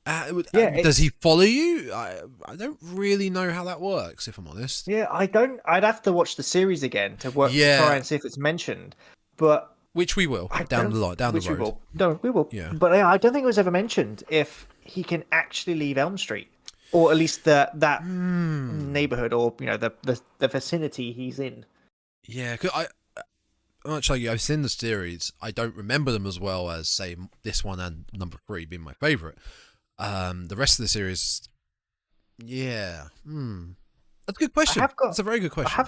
D: Does he follow you? I don't really know how that works, if I'm honest.
C: Yeah, I don't. I'd have to watch the series again to try and see if it's mentioned. But
D: which we will down the road.
C: We will.
D: Yeah.
C: But I don't think it was ever mentioned if he can actually leave Elm Street, or at least that neighborhood, or the vicinity he's in.
D: Yeah, cause much like I've seen the series, I don't remember them as well as, say, this one and number 3 being my favorite. The rest of the series, that's a good question. That's a very good question.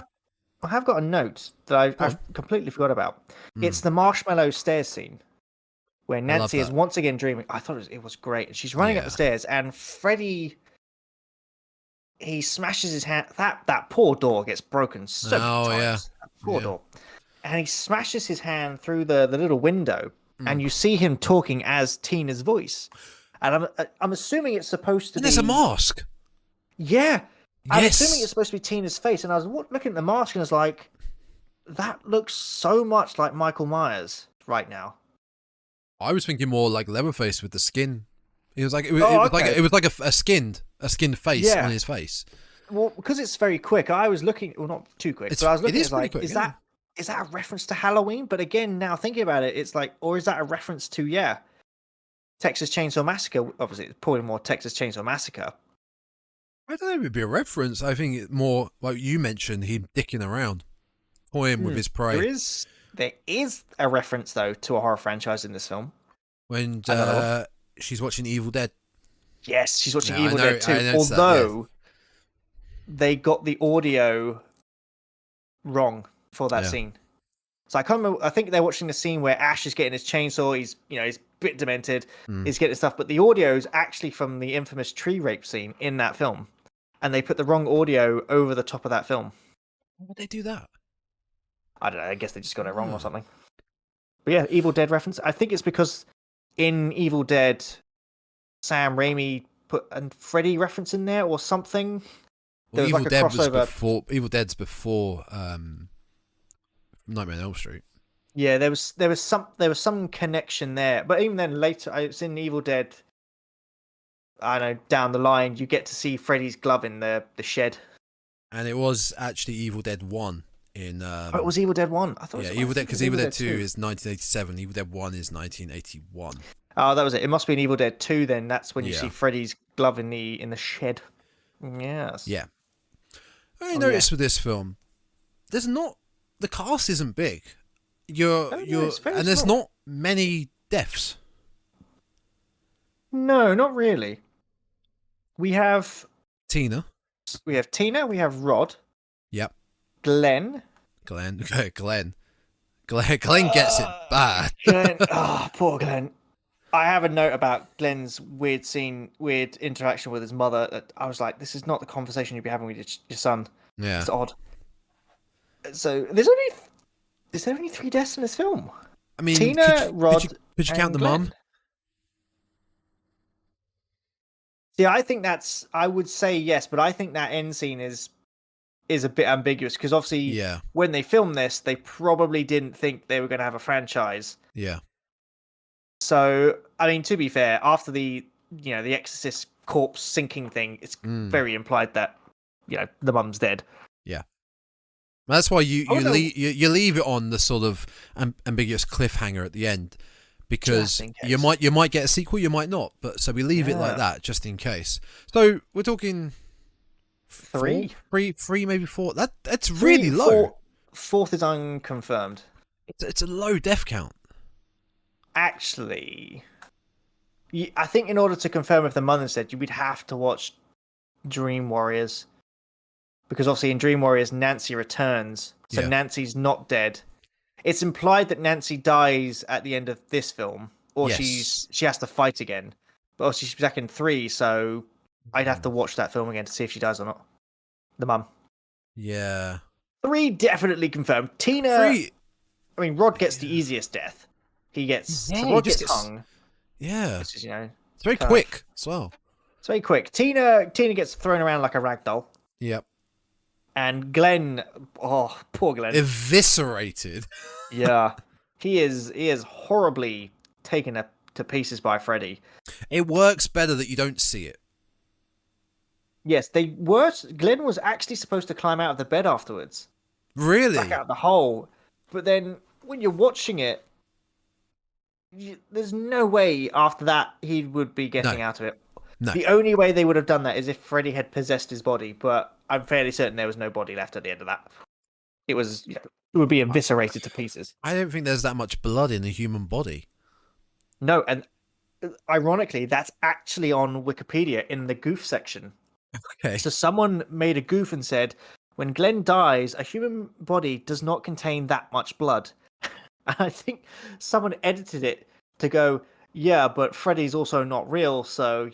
C: I have got a note that I've completely forgot about. It's the marshmallow stairs scene where Nancy is once again dreaming. I thought it was great. And she's running up the stairs, and Freddy, he smashes his hand. That poor door gets broken so many times. That poor door. And he smashes his hand through the little window, and you see him talking as Tina's voice. And I'm assuming it's supposed to be...
D: There's a mask.
C: Yeah. I'm assuming it's supposed to be Tina's face. And I was looking at the mask, and I was like, that looks so much like Michael Myers right now.
D: I was thinking more like Leatherface with the skin. It was like it was like a skinned face on his face.
C: Well, because it's very quick, I was looking... Well, not too quick, but I was looking at it like, quick, is that a reference to Halloween? But again, now thinking about it, it's like, or is that a reference to, Texas Chainsaw Massacre? Obviously, it's probably more Texas Chainsaw Massacre.
D: I don't know if it'd be a reference. I think it's more, like you mentioned, him dicking around, toying with his prey.
C: There is a reference, though, to a horror franchise in this film.
D: When she's watching Evil Dead.
C: Yes, she's watching Evil Dead too. Although they got the audio wrong for that scene. So I can't remember. I think they're watching the scene where Ash is getting his chainsaw. He's he's a bit demented. He's getting stuff, but the audio is actually from the infamous tree rape scene in that film, and they put the wrong audio over the top of that film.
D: Why would they do that?
C: I don't know. I guess they just got it wrong or something. But yeah, Evil Dead reference. I think it's because in Evil Dead, Sam Raimi put a Freddy reference in there or something.
D: Well, Evil Dead was before. Evil Dead's before Nightmare on Elm Street.
C: Yeah, there was some connection there, but even then later, it's in Evil Dead. I know down the line you get to see Freddy's glove in the shed,
D: and it was actually Evil Dead 1 in.
C: It was Evil Dead 1. I thought.
D: Yeah, Evil Dead, because Evil Dead 2 is 1987. Evil Dead 1 is 1981.
C: Oh, that was it. It must be in Evil Dead 2 then. That's when you see Freddy's glove in the shed. Yes.
D: Yeah. I noticed with this film, the cast isn't big. And there's not many deaths.
C: No, not really. We have
D: Tina.
C: We have Rod.
D: Yep.
C: Glenn.
D: Glenn gets it bad.
C: Glenn. Oh, poor Glenn. I have a note about Glenn's weird interaction with his mother. I was like, this is not the conversation you'd be having with your son.
D: Yeah.
C: It's odd. So is there only 3 deaths in this film?
D: I mean,
C: Tina, Rod,
D: could you count the mum?
C: Yeah, I would say yes, but I think that end scene is a bit ambiguous because obviously when they filmed this, they probably didn't think they were going to have a franchise.
D: Yeah.
C: So, I mean, to be fair, after the Exorcist corpse sinking thing, it's very implied that, the mum's dead.
D: Yeah. That's why you leave it on the sort of ambiguous cliffhanger at the end, because you might get a sequel, you might not. But so we leave it like that just in case. So we're talking
C: 3,
D: maybe 4. That's really low.
C: 4th is unconfirmed.
D: It's a low death count.
C: Actually, I think in order to confirm if the mother's dead, you would have to watch Dream Warriors. because obviously in Dream Warriors, Nancy returns, so Nancy's not dead. It's implied that Nancy dies at the end of this film, or she has to fight again. But obviously she's back in 3, so I'd have to watch that film again to see if she dies or not. The mum.
D: Yeah.
C: 3 definitely confirmed. Tina.
D: 3.
C: I mean, Rod gets the easiest death. He gets hung.
D: Yeah.
C: Which is,
D: it's very quick as well.
C: It's very quick. Tina gets thrown around like a rag doll.
D: Yep.
C: And Glenn, oh, poor Glenn.
D: Eviscerated.
C: Yeah. He is horribly taken to pieces by Freddy.
D: It works better that you don't see it.
C: Yes, Glenn was actually supposed to climb out of the bed afterwards.
D: Really?
C: Back out the hole. But then when you're watching it, there's no way after that he would be getting out of it.
D: No.
C: The only way they would have done that is if Freddy had possessed his body, but I'm fairly certain there was no body left at the end of that. It would be eviscerated to pieces.
D: I don't think there's that much blood in the human body.
C: No, and ironically, that's actually on Wikipedia in the goof section.
D: Okay.
C: So someone made a goof and said, when Glenn dies, a human body does not contain that much blood. And I think someone edited it to go, yeah, but Freddy's also not real, so,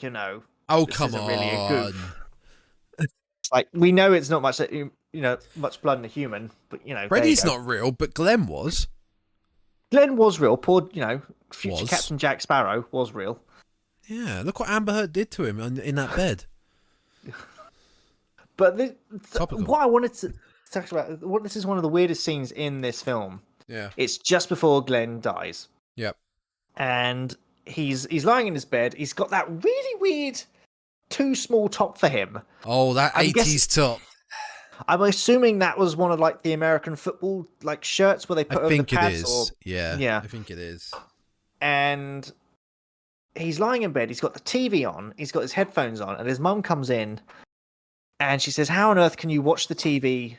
D: Oh,
C: this
D: come
C: isn't
D: on.
C: really a goof. Like, we know it's not much, much blood in a human, but,
D: Freddy's not real, but Glenn was.
C: Glenn was real. Poor, future Captain Jack Sparrow was real.
D: Yeah, look what Amber Heard did to him in that bed.
C: But what I wanted to talk about, this is one of the weirdest scenes in this film.
D: Yeah.
C: It's just before Glenn dies.
D: Yep.
C: And he's lying in his bed. He's got that really weird too small top for him.
D: Oh, that 80s top.
C: I'm assuming that was one of the American football shirts where they put over the pads.
D: I think it is. Yeah. I think it is.
C: And he's lying in bed. He's got the TV on. He's got his headphones on, and his mum comes in, and she says, "How on earth can you watch the TV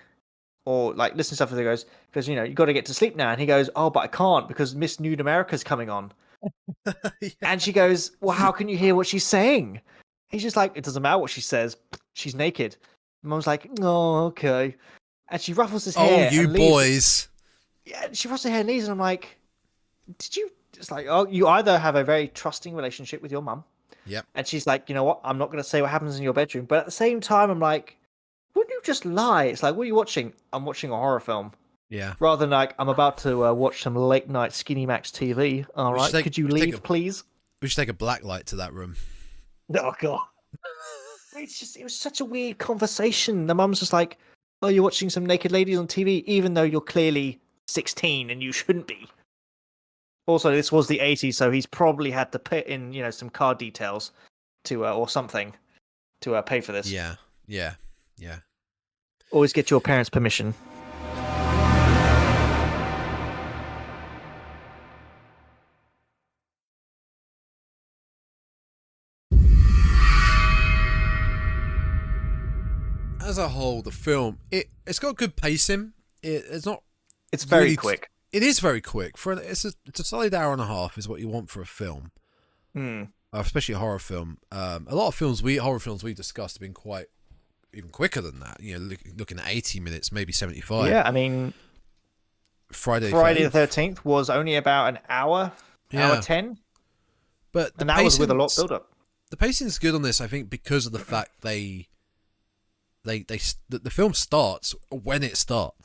C: or listen to stuff?" And he goes, "Because you got to get to sleep now." And he goes, "Oh, but I can't because Miss Nude America's coming on." Yeah. And she goes, "Well, how can you hear what she's saying?" He's just like, "It doesn't matter what she says. She's naked." Mum's like, "Oh, okay." And she ruffles his hair.
D: Oh, you boys.
C: Yeah, she ruffles her hair and leaves, and I'm like, "Did you?" It's like, oh, you either have a very trusting relationship with your mum.
D: Yep.
C: And she's like, "You know what? I'm not going to say what happens in your bedroom." But at the same time, I'm like, wouldn't you just lie? It's like, what are you watching? I'm watching a horror film.
D: Yeah.
C: Rather than I'm about to watch some late night Skinny Max TV. All right. Could you leave, please?
D: We should take a black light to that room.
C: Oh, God. It was such a weird conversation. The mum's just like, "Oh, you're watching some naked ladies on TV, even though you're clearly 16 and you shouldn't be." Also, this was the 80s, so he's probably had to put in, some card details to or something to pay for this.
D: Yeah.
C: Always get your parents' permission.
D: As a whole, the film it's got good pacing. It's not.
C: It's very quick.
D: It is very quick. It's a solid hour and a half is what you want for a film, especially a horror film. A lot of horror films we discussed have been quite even quicker than that. Looking at 80 minutes, maybe 75.
C: Yeah, I mean, Friday the 13th was only about an hour, hour 10.
D: But
C: that was with a lot build up.
D: The pacing's good on this, I think, because of the fact the film starts when it starts.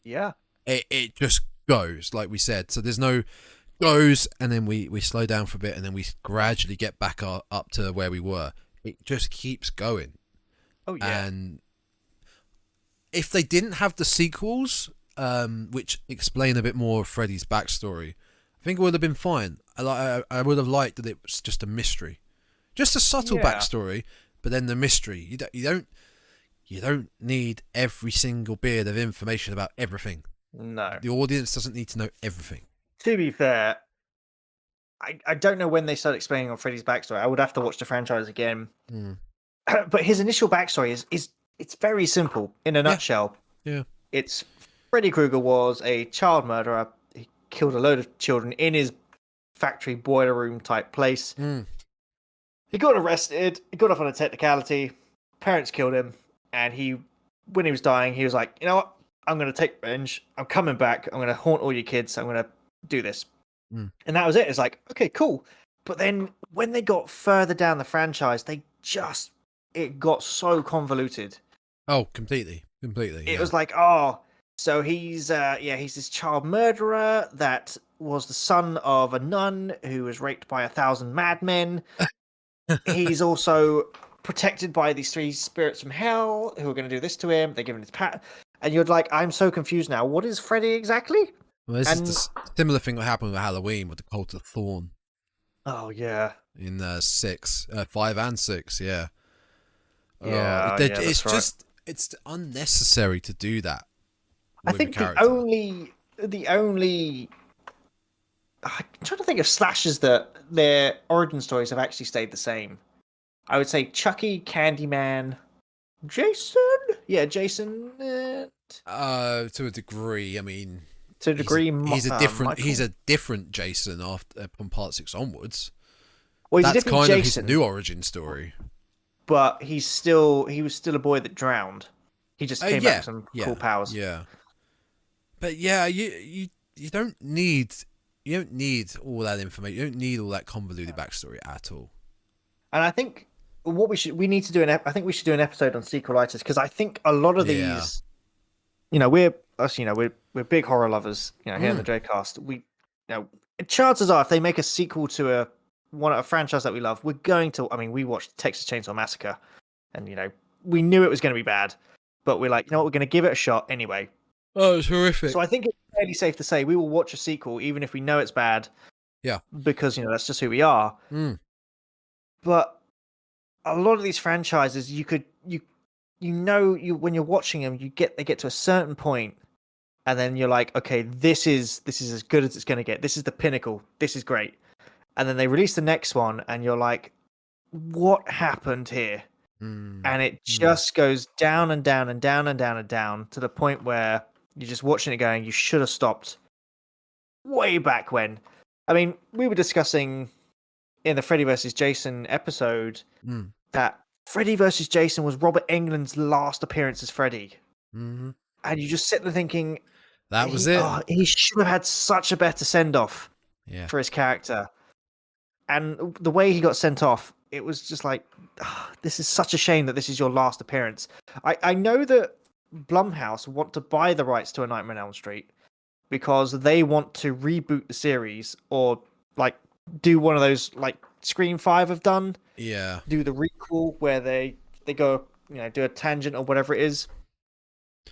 C: Yeah,
D: it just goes like we said. So there's no goes, and then we slow down for a bit, and then we gradually get back up to where we were. It just keeps going.
C: Oh yeah.
D: And if they didn't have the sequels, which explain a bit more of Freddy's backstory, I think it would have been fine. I would have liked that it was just a mystery, just a subtle backstory, but then the mystery. You don't need every single bit of information about everything.
C: No.
D: The audience doesn't need to know everything.
C: To be fair, I don't know when they start explaining on Freddy's backstory. I would have to watch the franchise again. But his initial backstory is it's very simple in a nutshell.
D: Yeah.
C: It's Freddy Krueger was a child murderer. He killed a load of children in his factory boiler room type place. He got arrested. He got off on a technicality. Parents killed him. And he when he was dying, he was like, you know what? I'm going to take revenge. I'm coming back. I'm going to haunt all your kids. I'm going to do this. And that was it. It's like, okay, cool. But then when they got further down the franchise, it got so convoluted.
D: Oh, completely.
C: It was like, so he's this child murderer that was the son of a nun who was raped by 1,000 madmen. He's also protected by these 3 spirits from hell who are going to do this to him. They're giving his pat, and you're like, I'm so confused now. What is Freddy exactly?
D: Well, this is the similar thing that happened with Halloween with the Cult of Thorn.
C: Oh yeah,
D: in 5 and 6, yeah.
C: It's
D: just it's unnecessary to do that.
C: I think the only I'm trying to think of slashers that their origin stories have actually stayed the same. I would say Chucky, Candyman, Jason. Yeah, Jason.
D: To a degree, I mean,
C: to a degree,
D: he's a different Jason from part 6 onwards.
C: Well,
D: that's kind Jason, of his new origin story.
C: But he was still a boy that drowned. He just came back with some cool powers.
D: Yeah. But yeah, you don't need all that information. You don't need all that convoluted backstory at all.
C: And I think we should do an episode on sequelitis, because I think a lot of these, we're big horror lovers, here in the Dreadcast. Chances are if they make a sequel to a franchise that we love, we're going to. I mean, we watched Texas Chainsaw Massacre, and we knew it was going to be bad, but we're like, we're going to give it a shot anyway.
D: Oh, it's horrific.
C: So I think it's fairly safe to say we will watch a sequel even if we know it's bad.
D: Yeah.
C: Because that's just who we are. But a lot of these franchises, when you're watching them, they get to a certain point, and then you're like, okay, this is as good as it's going to get. This is the pinnacle. This is great. And then they release the next one, and you're like, what happened here? And it just goes down and down and down and down and down to the point where you're just watching it going, you should have stopped way back when. I mean, we were discussing in the Freddy vs. Jason episode that Freddy vs. Jason was Robert Englund's last appearance as Freddy. And you just sit there thinking,
D: that was it.
C: He should have had such a better send-off for his character. And the way he got sent off, it was just like, this is such a shame that this is your last appearance. I know that Blumhouse want to buy the rights to A Nightmare on Elm Street because they want to reboot the series, or do one of those Scream 5 have done.
D: Yeah. Do
C: the recall where they go, do a tangent or whatever it is.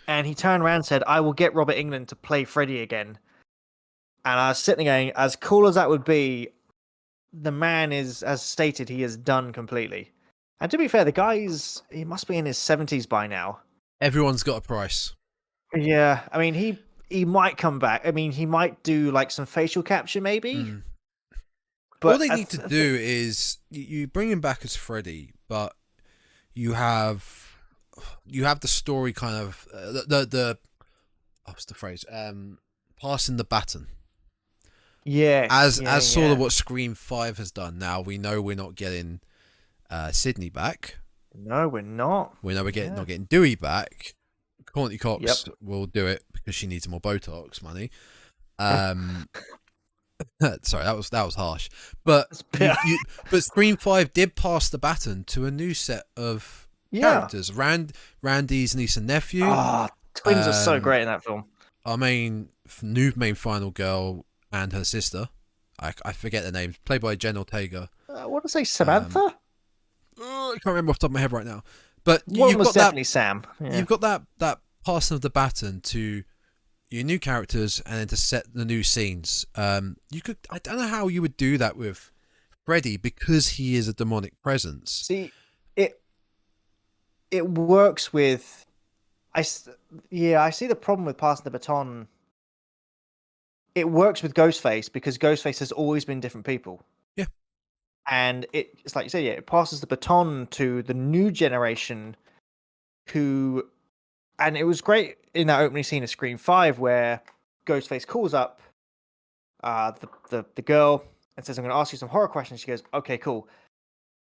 C: And he turned around and said, I will get Robert Englund to play Freddy again. And I was sitting there going, as cool as that would be, the man is, as stated, he is done completely. And to be fair, the he must be in his 70s by now.
D: Everyone's got a price.
C: Yeah, I mean, he might come back. I mean, he might do some facial capture, maybe.
D: But all they need to do is you bring him back as Freddy, but you have the story kind of what's the phrase? Passing the baton.
C: Yeah.
D: As sort of what Scream 5 has done. Now we know we're not getting Sydney back.
C: No, we're not.
D: We know we're not getting Dewey back. Courtney Cox will do it because she needs more Botox money. Sorry, that was harsh. But but Scream 5 did pass the baton to a new set of characters. Randy's niece and nephew.
C: Twins are so great in that film.
D: Our main final girl and her sister. I forget their names. Played by Jen Ortega.
C: I want to say Samantha.
D: I can't remember off the top of my head right now. But
C: one was definitely Sam. Yeah.
D: You've got that passing of the baton to your new characters, and then to set the new scenes. I don't know how you would do that with Freddy because he is a demonic presence.
C: See, it works with. I see the problem with passing the baton. It works with Ghostface because Ghostface has always been different people.
D: Yeah,
C: and it's like you said, it passes the baton to the new generation, and it was great in that opening scene of Scream 5 where Ghostface calls up the girl and says, I'm going to ask you some horror questions. She goes, okay, cool.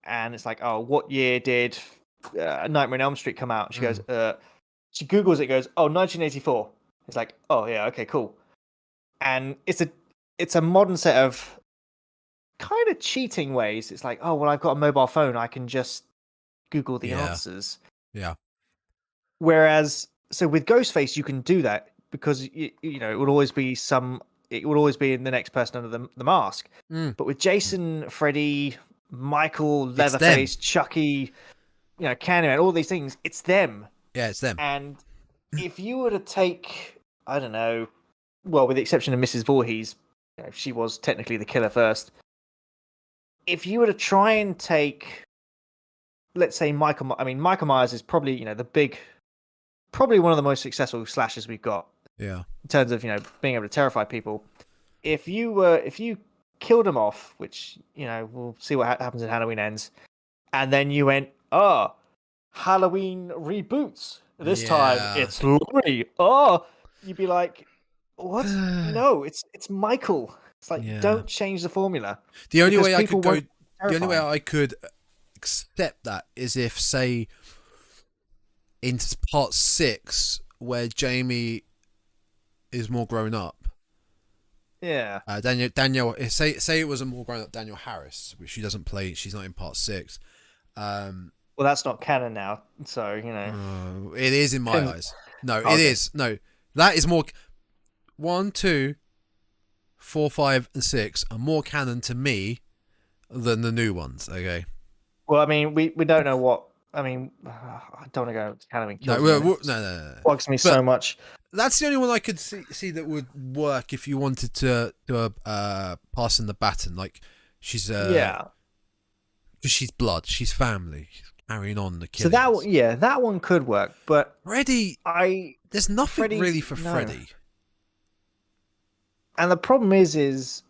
C: And it's like, oh, what year did Nightmare on Elm Street come out? She goes, she Googles it, goes, oh, 1984. It's like, oh yeah, okay, cool. And it's a modern set of kind of cheating ways. It's like, oh well, I've got a mobile phone, I can just Google the answers.
D: Yeah.
C: Whereas, so with Ghostface, you can do that because you know it would always be in the next person under the mask. But with Jason, Freddy, Michael, Leatherface, Chucky, you know, Candyman, all these things, it's them.
D: Yeah, it's them.
C: And if you were to take, I don't know, well, with the exception of Mrs. Voorhees, you know, she was technically the killer first. If you were to try and take, let's say Michael Myers is probably, you know, probably one of the most successful slashers we've got.
D: Yeah.
C: In terms of, you know, being able to terrify people. If you killed him off, which, you know, we'll see what happens in Halloween Ends, and then you went, oh, Halloween reboots. This time it's Laurie. Oh, you'd be like, what? No, it's Michael. It's like, don't change the formula.
D: The only way I could accept that is if, say, in part 6, where Jamie is more grown up.
C: Yeah.
D: Danielle. Say it was a more grown up Danielle Harris, which she doesn't play. She's not in part 6.
C: Well, that's not canon now, so you know.
D: It is in my eyes. No, it is. No, that is more. 1, 2, 4, 5, and 6 are more canon to me than the new ones. Okay.
C: Well, I mean, we don't know what. I mean, I don't want to go to Halloween Kills.
D: No.
C: Bugs me so much.
D: That's the only one I could see that would work if you wanted to pass in the baton. Like she's because she's blood, she's family, she's carrying on the killings.
C: So that one could work. But
D: Freddy, there's nothing really for Freddy.
C: And the problem is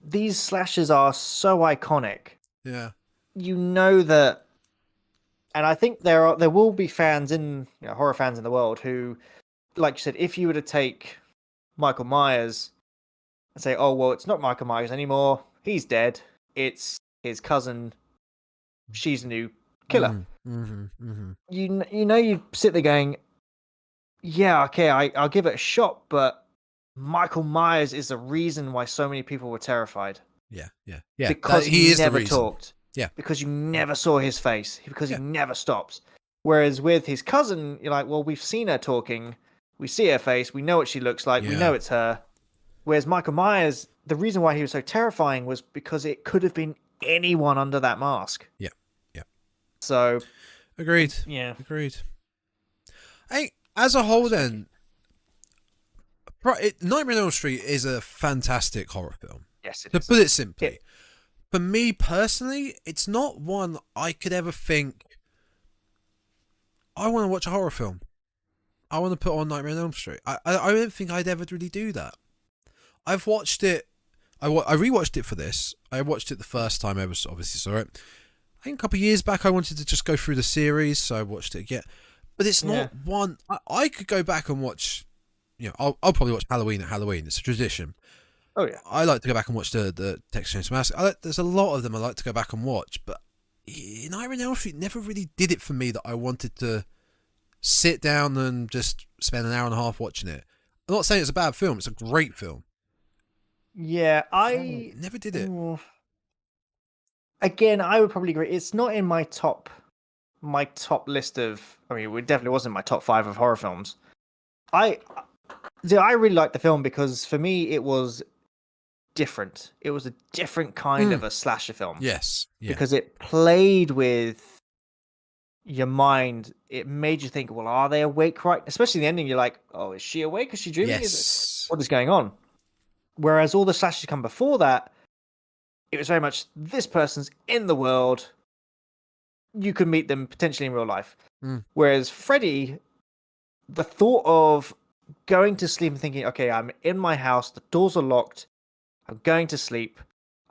C: these slashers are so iconic.
D: Yeah.
C: You know that. And I think there will be fans horror fans in the world who, like you said, if you were to take Michael Myers and say, oh, well, it's not Michael Myers anymore. He's dead. It's his cousin. She's the new killer. You know, you sit there going, yeah, okay, I'll give it a shot, but Michael Myers is the reason why so many people were terrified.
D: Yeah.
C: Because he never
D: the
C: talked.
D: Yeah.
C: Because you never saw his face. Because he never stops. Whereas with his cousin, you're like, well, we've seen her talking. We see her face. We know what she looks like. We know it's her. Whereas Michael Myers, the reason why he was so terrifying was because it could have been anyone under that mask.
D: Yeah.
C: So.
D: Agreed.
C: Yeah.
D: Agreed. Hey, as a whole then, Nightmare on Elm Street is a fantastic horror film.
C: Yes, it
D: is. To put it simply.
C: Yeah.
D: For me personally, it's not one I could ever think, I want to watch a horror film. I want to put on Nightmare on Elm Street. I don't think I'd ever really do that. I've watched it. I rewatched it for this. I watched it the first time I obviously saw it. I think a couple of years back I wanted to just go through the series, so I watched it again. But it's not one... I could go back and watch... You know, I'll probably watch Halloween at Halloween. It's a tradition.
C: Oh yeah,
D: I like to go back and watch the Texas Chainsaw Massacre. There's a lot of them I like to go back and watch, but Nightmare on Elm Street never really did it for me that I wanted to sit down and just spend an hour and a half watching it. I'm not saying it's a bad film; it's a great film.
C: Yeah, I
D: never did it.
C: Again, I would probably agree. It's not in my top list of. I mean, it definitely wasn't my top 5 of horror films. I really liked the film because for me it was different. It was a different kind of a slasher film.
D: Yes. Yeah.
C: Because it played with your mind. It made you think, well, are they awake right? Especially the ending, you're like, oh, is she awake? Is she dreaming?
D: Yes.
C: What is going on? Whereas all the slashers come before that, it was very much, this person's in the world. You could meet them potentially in real life. Whereas Freddy, the thought of going to sleep and thinking, okay, I'm in my house, the doors are locked, I'm going to sleep,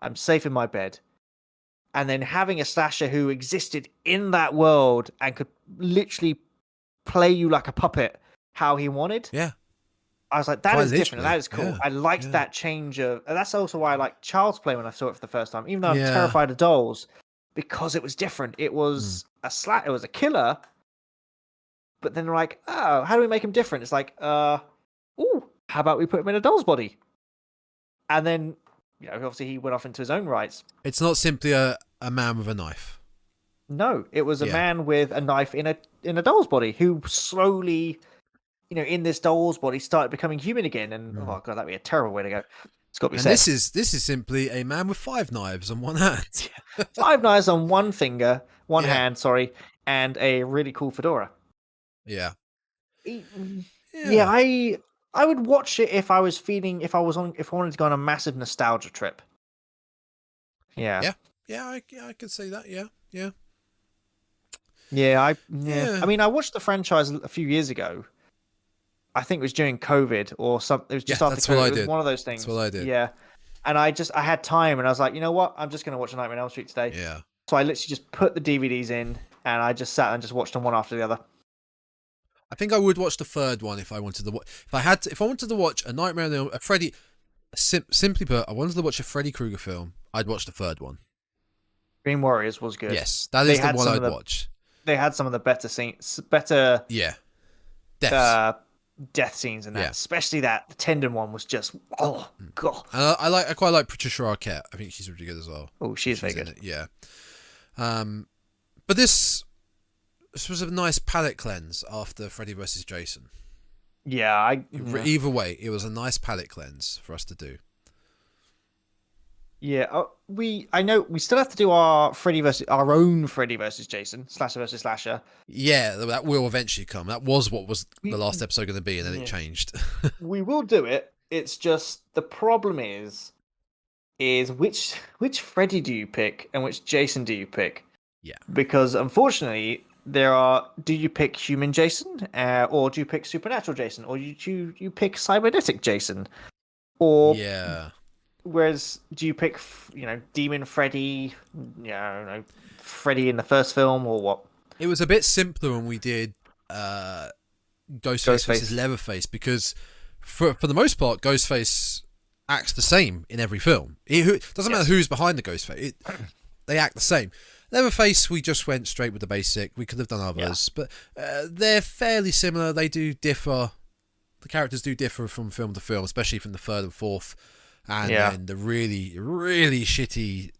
C: I'm safe in my bed. And then having a slasher who existed in that world and could literally play you like a puppet how he wanted.
D: Yeah.
C: I was like, that is different. That is cool.
D: Yeah.
C: I liked that change of... And that's also why I liked Child's Play when I saw it for the first time. Even though I'm terrified of dolls, because it was different. It was it was a killer, but then they're like, oh, how do we make him different? It's like, how about we put him in a doll's body? And then, obviously he went off into his own rights.
D: It's not simply a man with a knife.
C: No, it was a man with a knife in a doll's body who slowly, in this doll's body started becoming human again. And oh god, that'd be a terrible way to go. It's got to be said.
D: This is simply a man with 5 knives on one hand.
C: 5 knives on one finger, hand, and a really cool fedora.
D: Yeah.
C: Yeah, I would watch it if I wanted to go on a massive nostalgia trip. Yeah.
D: Yeah, I could say that. Yeah.
C: I mean, I watched the franchise a few years ago. I think it was during COVID or something. It was just after COVID. It was one of those things.
D: That's what I did.
C: Yeah. And I had time and I was like, you know what? I'm just going to watch A Nightmare on Elm Street today.
D: Yeah.
C: So I literally just put the DVDs in and I just sat and just watched them one after the other.
D: I think I would watch the third one if I wanted to watch. If I wanted to watch A Nightmare on Elm, a Freddy, simply put, I wanted to watch a Freddy Krueger film, I'd watch the third one.
C: Dream Warriors was good.
D: Yes, that is the one I'd watch.
C: They had some of the better scenes, death scenes in that, especially the tendon one was just god.
D: I quite like Patricia Arquette. I think she's really good as well.
C: Oh, she's very good.
D: Yeah. But this was a nice palate cleanse after Freddy vs. Jason.
C: Yeah,
D: either way, it was a nice palate cleanse for us to do.
C: Yeah, I know we still have to do our own Freddy versus Jason, slasher versus slasher.
D: Yeah, that will eventually come. That was what was the last episode going to be, and then it changed.
C: We will do it. It's just the problem is which Freddy do you pick and which Jason do you pick?
D: Yeah, because
C: unfortunately do you pick human Jason, or do you pick supernatural Jason, or you pick cybernetic Jason, or whereas, do you pick, Demon Freddy, Freddy in the first film, or what?
D: It was a bit simpler when we did Ghostface versus Leatherface, because for the most part, Ghostface acts the same in every film. It doesn't matter who's behind the Ghostface. They act the same. Leatherface, we just went straight with the basic. We could have done others, but they're fairly similar. They do differ. The characters do differ from film to film, especially from the third and fourth. And then the really, really shitty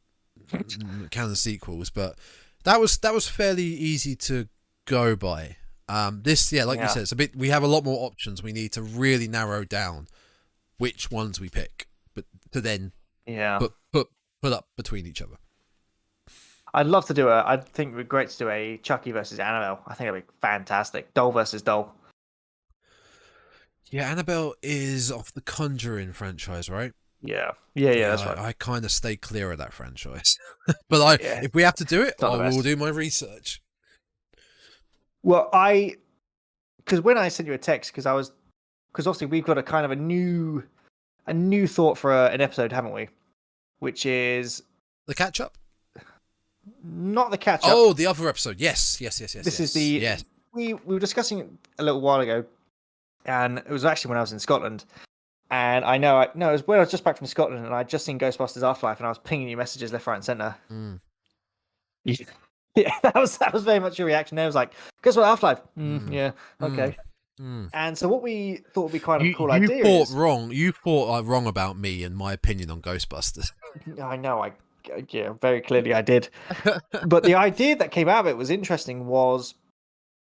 D: canon sequels, but that was fairly easy to go by. This, like you said, it's a bit. We have a lot more options. We need to really narrow down which ones we pick, but to then put up between each other.
C: I'd love to I think it'd be great to do a Chucky versus Annabelle. I think it'd be fantastic. Doll versus doll.
D: Yeah, Annabelle is off the Conjuring franchise, right?
C: Yeah, that's right.
D: I kind of stay clear of that franchise, but if we have to do it, I will do my research.
C: Well, because when I sent you a text, because obviously we've got a kind of a new thought for an episode, haven't we? Which is
D: the catch up.
C: Not the catch up.
D: Oh, the other episode. Yes. This
C: is the we were discussing it a little while ago, and it was actually when I was in Scotland. And it was when I was just back from Scotland, and I'd just seen Ghostbusters Afterlife, and I was pinging you messages left, right, and centre. Yeah, that was very much your reaction. There was like, Ghostbusters Afterlife. Yeah, okay. And so what we thought would be kind of a cool idea.
D: You thought wrong about me and my opinion on Ghostbusters.
C: I know. Very clearly I did. But the idea that came out of it was interesting. Was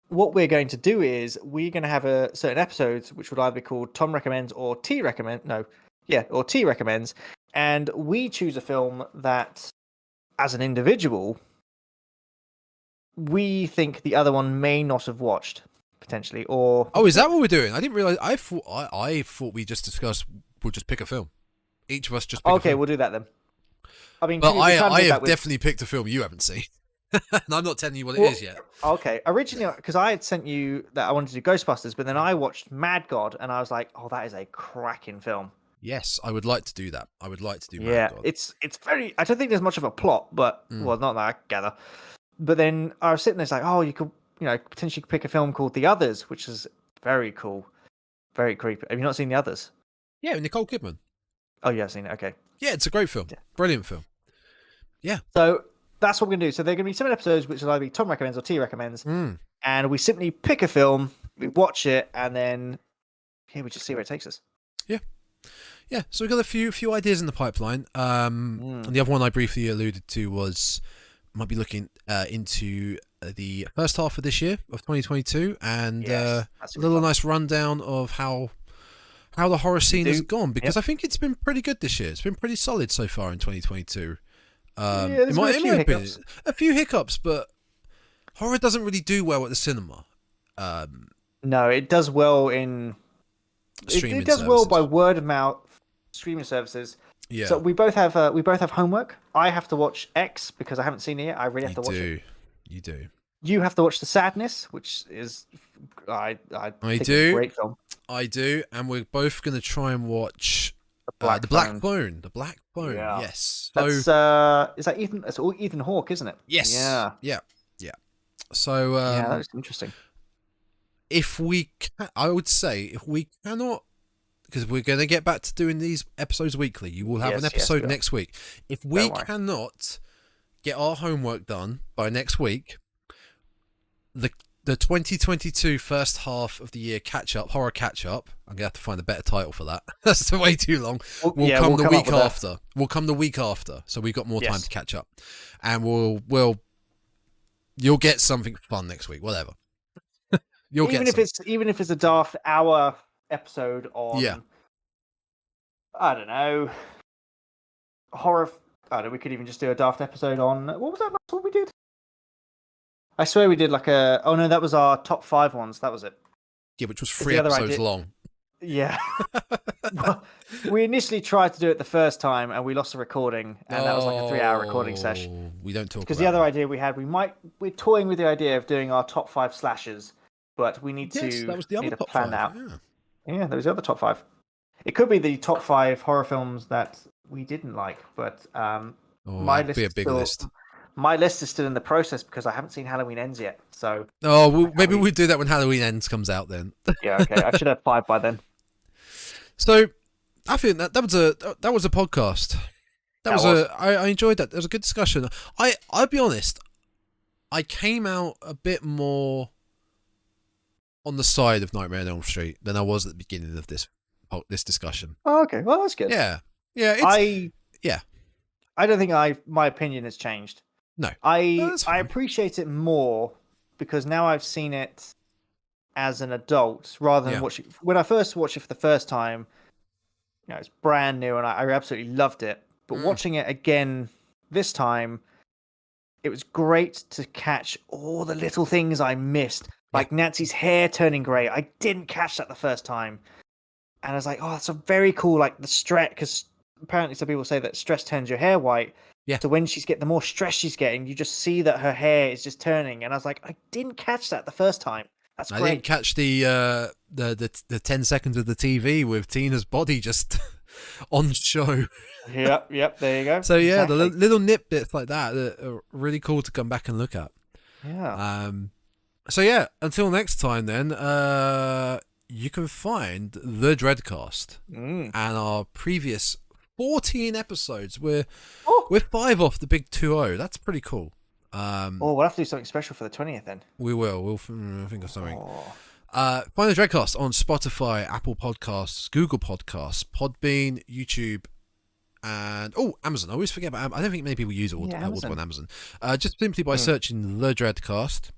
C: what we're going to do is we're going to have a certain episodes which would either be called Tom Recommends or T Recommends. Or T Recommends. And we choose a film that, as an individual, we think the other one may not have watched, potentially. Or
D: is that what we're doing? I didn't realize. I thought we just discussed. We'll just pick a film. Each of us just pick a film.
C: We'll do that then. I mean,
D: but I have definitely picked a film you haven't seen. And I'm not telling you what it is yet.
C: Okay. Originally, because I had sent you that I wanted to do Ghostbusters, but then I watched Mad God, and I was like, oh, that is a cracking film.
D: Yes, I would like to do that. I would like to do Mad God.
C: It's very... I don't think there's much of a plot, but... Well, not that I gather. But then I was sitting there, it's like, oh, you could, potentially pick a film called The Others, which is very cool. Very creepy. Have you not seen The Others?
D: Yeah, Nicole Kidman.
C: Oh, yeah, I've seen it. Okay.
D: Yeah, it's a great film. Yeah. Brilliant film. Yeah.
C: So that's what we're going to do. So there are going to be 7 episodes, which will either be Tom recommends or T recommends. And we simply pick a film, we watch it, and then we just see where it takes us.
D: Yeah. So we've got a few ideas in the pipeline. And the other one I briefly alluded to was might be looking into the first half of this year of 2022, and a little nice rundown of how the horror scene has gone, because I think it's been pretty good this year. It's been pretty solid so far in 2022.
C: There's
D: a few hiccups, but horror doesn't really do well at the cinema.
C: No, it does well in
D: streaming.
C: It does well by word of mouth streaming services.
D: Yeah.
C: So we both have homework. I have to watch X because I haven't seen it yet. I really have to watch it.
D: You do.
C: You have to watch The Sadness, which is I think
D: do.
C: It's a great film.
D: I do, and we're both going to try and watch The Black Phone. The Black Phone.
C: Yeah.
D: Yes.
C: That's is that Ethan? It's all Ethan Hawke, isn't it?
D: Yes. Yeah. So
C: that's interesting.
D: I would say if we cannot, because we're going to get back to doing these episodes weekly. You will have an episode next week. If we cannot get our homework done by next week, the 2022 first half of the year horror catch up. I'm gonna have to find a better title for that. That's way too long. We'll come the week after. We'll come the week after, so we've got more time to catch up, and you'll get something fun next week. Whatever.
C: Even if it's a daft hour episode on I don't know, horror. I don't know, we could even just do a daft episode on what was that last one we did? I swear we did that was our top 5 ones. That was it.
D: Yeah, which was 3 episodes long.
C: Yeah. Well, we initially tried to do it the first time and we lost the recording, and that was like a 3-hour recording session.
D: We don't talk
C: because the other idea we had, we're toying with the idea of doing our top 5 slashers, but we need to plan out. Yeah, there was the other top 5. It could be the top 5 horror films that we didn't like, but my list
D: be a big list.
C: My list is still in the process because I haven't seen Halloween Ends yet. So
D: maybe we'll do that when Halloween Ends comes out then.
C: Yeah, okay. I should have 5 by then.
D: So I think that was a podcast. I enjoyed that. There was a good discussion. I'll be honest, I came out a bit more on the side of Nightmare on Elm Street than I was at the beginning of this discussion.
C: Oh, okay. Well, that's good.
D: Yeah.
C: I don't think my opinion has changed.
D: No.
C: I appreciate it more because now I've seen it as an adult rather than watching. When I first watched it for the first time, it's brand new and I absolutely loved it. But watching it again this time, it was great to catch all the little things I missed. Like Nancy's hair turning grey. I didn't catch that the first time. And I was like, oh, that's a very cool, like the stress, because apparently some people say that stress turns your hair white. Yeah. So when the more stress she's getting, you just see that her hair is just turning. And I was like, I didn't catch that the first time. That's great.
D: I didn't catch the 10 seconds of the TV with Tina's body just on show.
C: Yep, there you go.
D: So yeah, exactly. The little nip bits like that are really cool to come back and look at.
C: Yeah.
D: So yeah, until next time then, you can find the Dreadcast and our previous 14 episodes. We're 5 off the big 2-0. That's pretty cool.
C: We'll have to do something special for the 20th then.
D: We will. We'll think of something. Find the Dreadcast on Spotify, Apple Podcasts, Google Podcasts, Podbean, YouTube, and Amazon. I always forget about Amazon. I don't think many people use it all on Amazon. Just simply by searching the Dreadcast.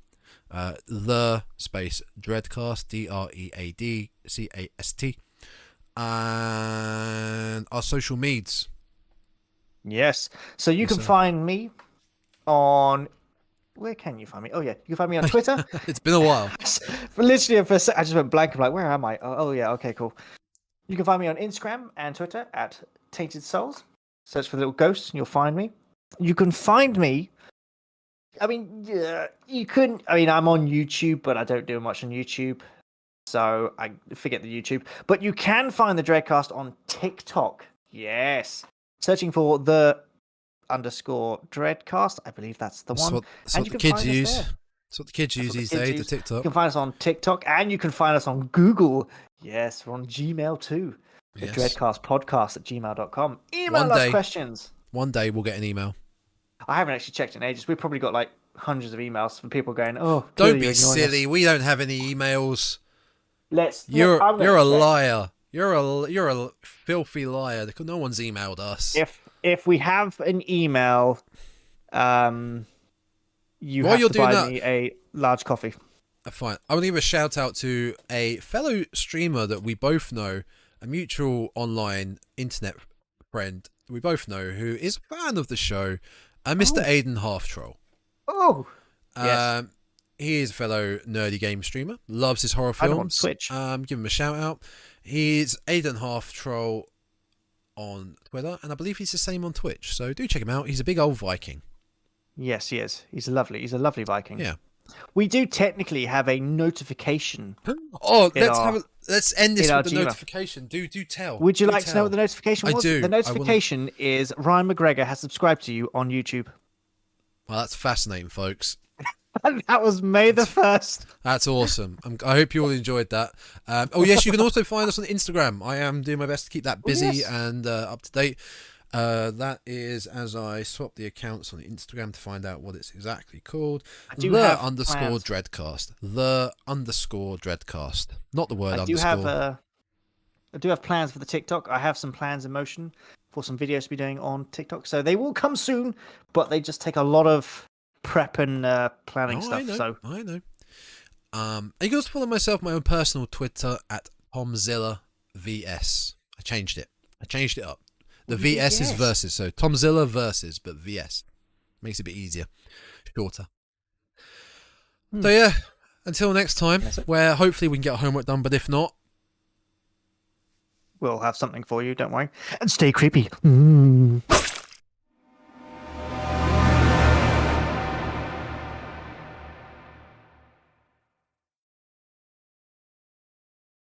D: The space Dreadcast, DreadCast, and our social medias.
C: Yes, so you can find me on. Where can you find me? Oh yeah, you can find me on Twitter.
D: It's been a while.
C: Literally, for a sec, I just went blank. I'm like, where am I? Oh yeah, okay, cool. You can find me on Instagram and Twitter at Tainted Souls. Search for the little ghosts and you'll find me. You can find me. I mean, you couldn't. I mean, I'm on YouTube, but I don't do much on YouTube, so I forget the YouTube. But you can find the Dreadcast on TikTok. Yes, searching for the _Dreadcast. I believe that's the one.
D: That's what the kids use. That's what the kids use these days. The TikTok.
C: You can find us on TikTok, and you can find us on Google. Yes, we're on Gmail too. The Dreadcast Podcast at gmail.com. Email us questions.
D: One day we'll get an email.
C: I haven't actually checked in ages. We've probably got like hundreds of emails from people going, "Oh,
D: don't be silly. We don't have any emails." You're a liar. You're a filthy liar. No one's emailed us.
C: If we have an email, you have to buy me a large coffee.
D: Fine. I want to give a shout out to a fellow streamer that we both know, a mutual online internet friend we both know who is a fan of the show, Mr. Aiden Half Troll.
C: Oh, yes.
D: He is a fellow nerdy game streamer. Loves his horror films.
C: On Twitch.
D: Give him a shout out. He's Aiden Half Troll on Twitter, and I believe he's the same on Twitch. So do check him out. He's a big old Viking.
C: Yes, he is. He's a lovely Viking.
D: Yeah.
C: We do technically have a notification.
D: Oh, let's end this with the notification. Do tell.
C: Would you like to know what the notification was?
D: I do.
C: The notification is Ryan McGregor has subscribed to you on YouTube.
D: Well, that's fascinating, folks.
C: That was May the 1st.
D: That's awesome. I hope you all enjoyed that. Oh, yes, you can also find us on Instagram. I am doing my best to keep that busy and up to date. That is as I swap the accounts on Instagram to find out what it's exactly called. _Dreadcast. _Dreadcast. Not the word underscore.
C: I do have plans for the TikTok. I have some plans in motion for some videos to be doing on TikTok. So they will come soon, but they just take a lot of prep and planning stuff.
D: I know. You can also follow myself, my own personal Twitter at TomzillaVS. I changed it up. The VS is versus, so TomzillaVS, but VS makes it a bit easier, shorter. So yeah, until next time, where hopefully we can get our homework done, but if not,
C: we'll have something for you. Don't worry, and stay creepy.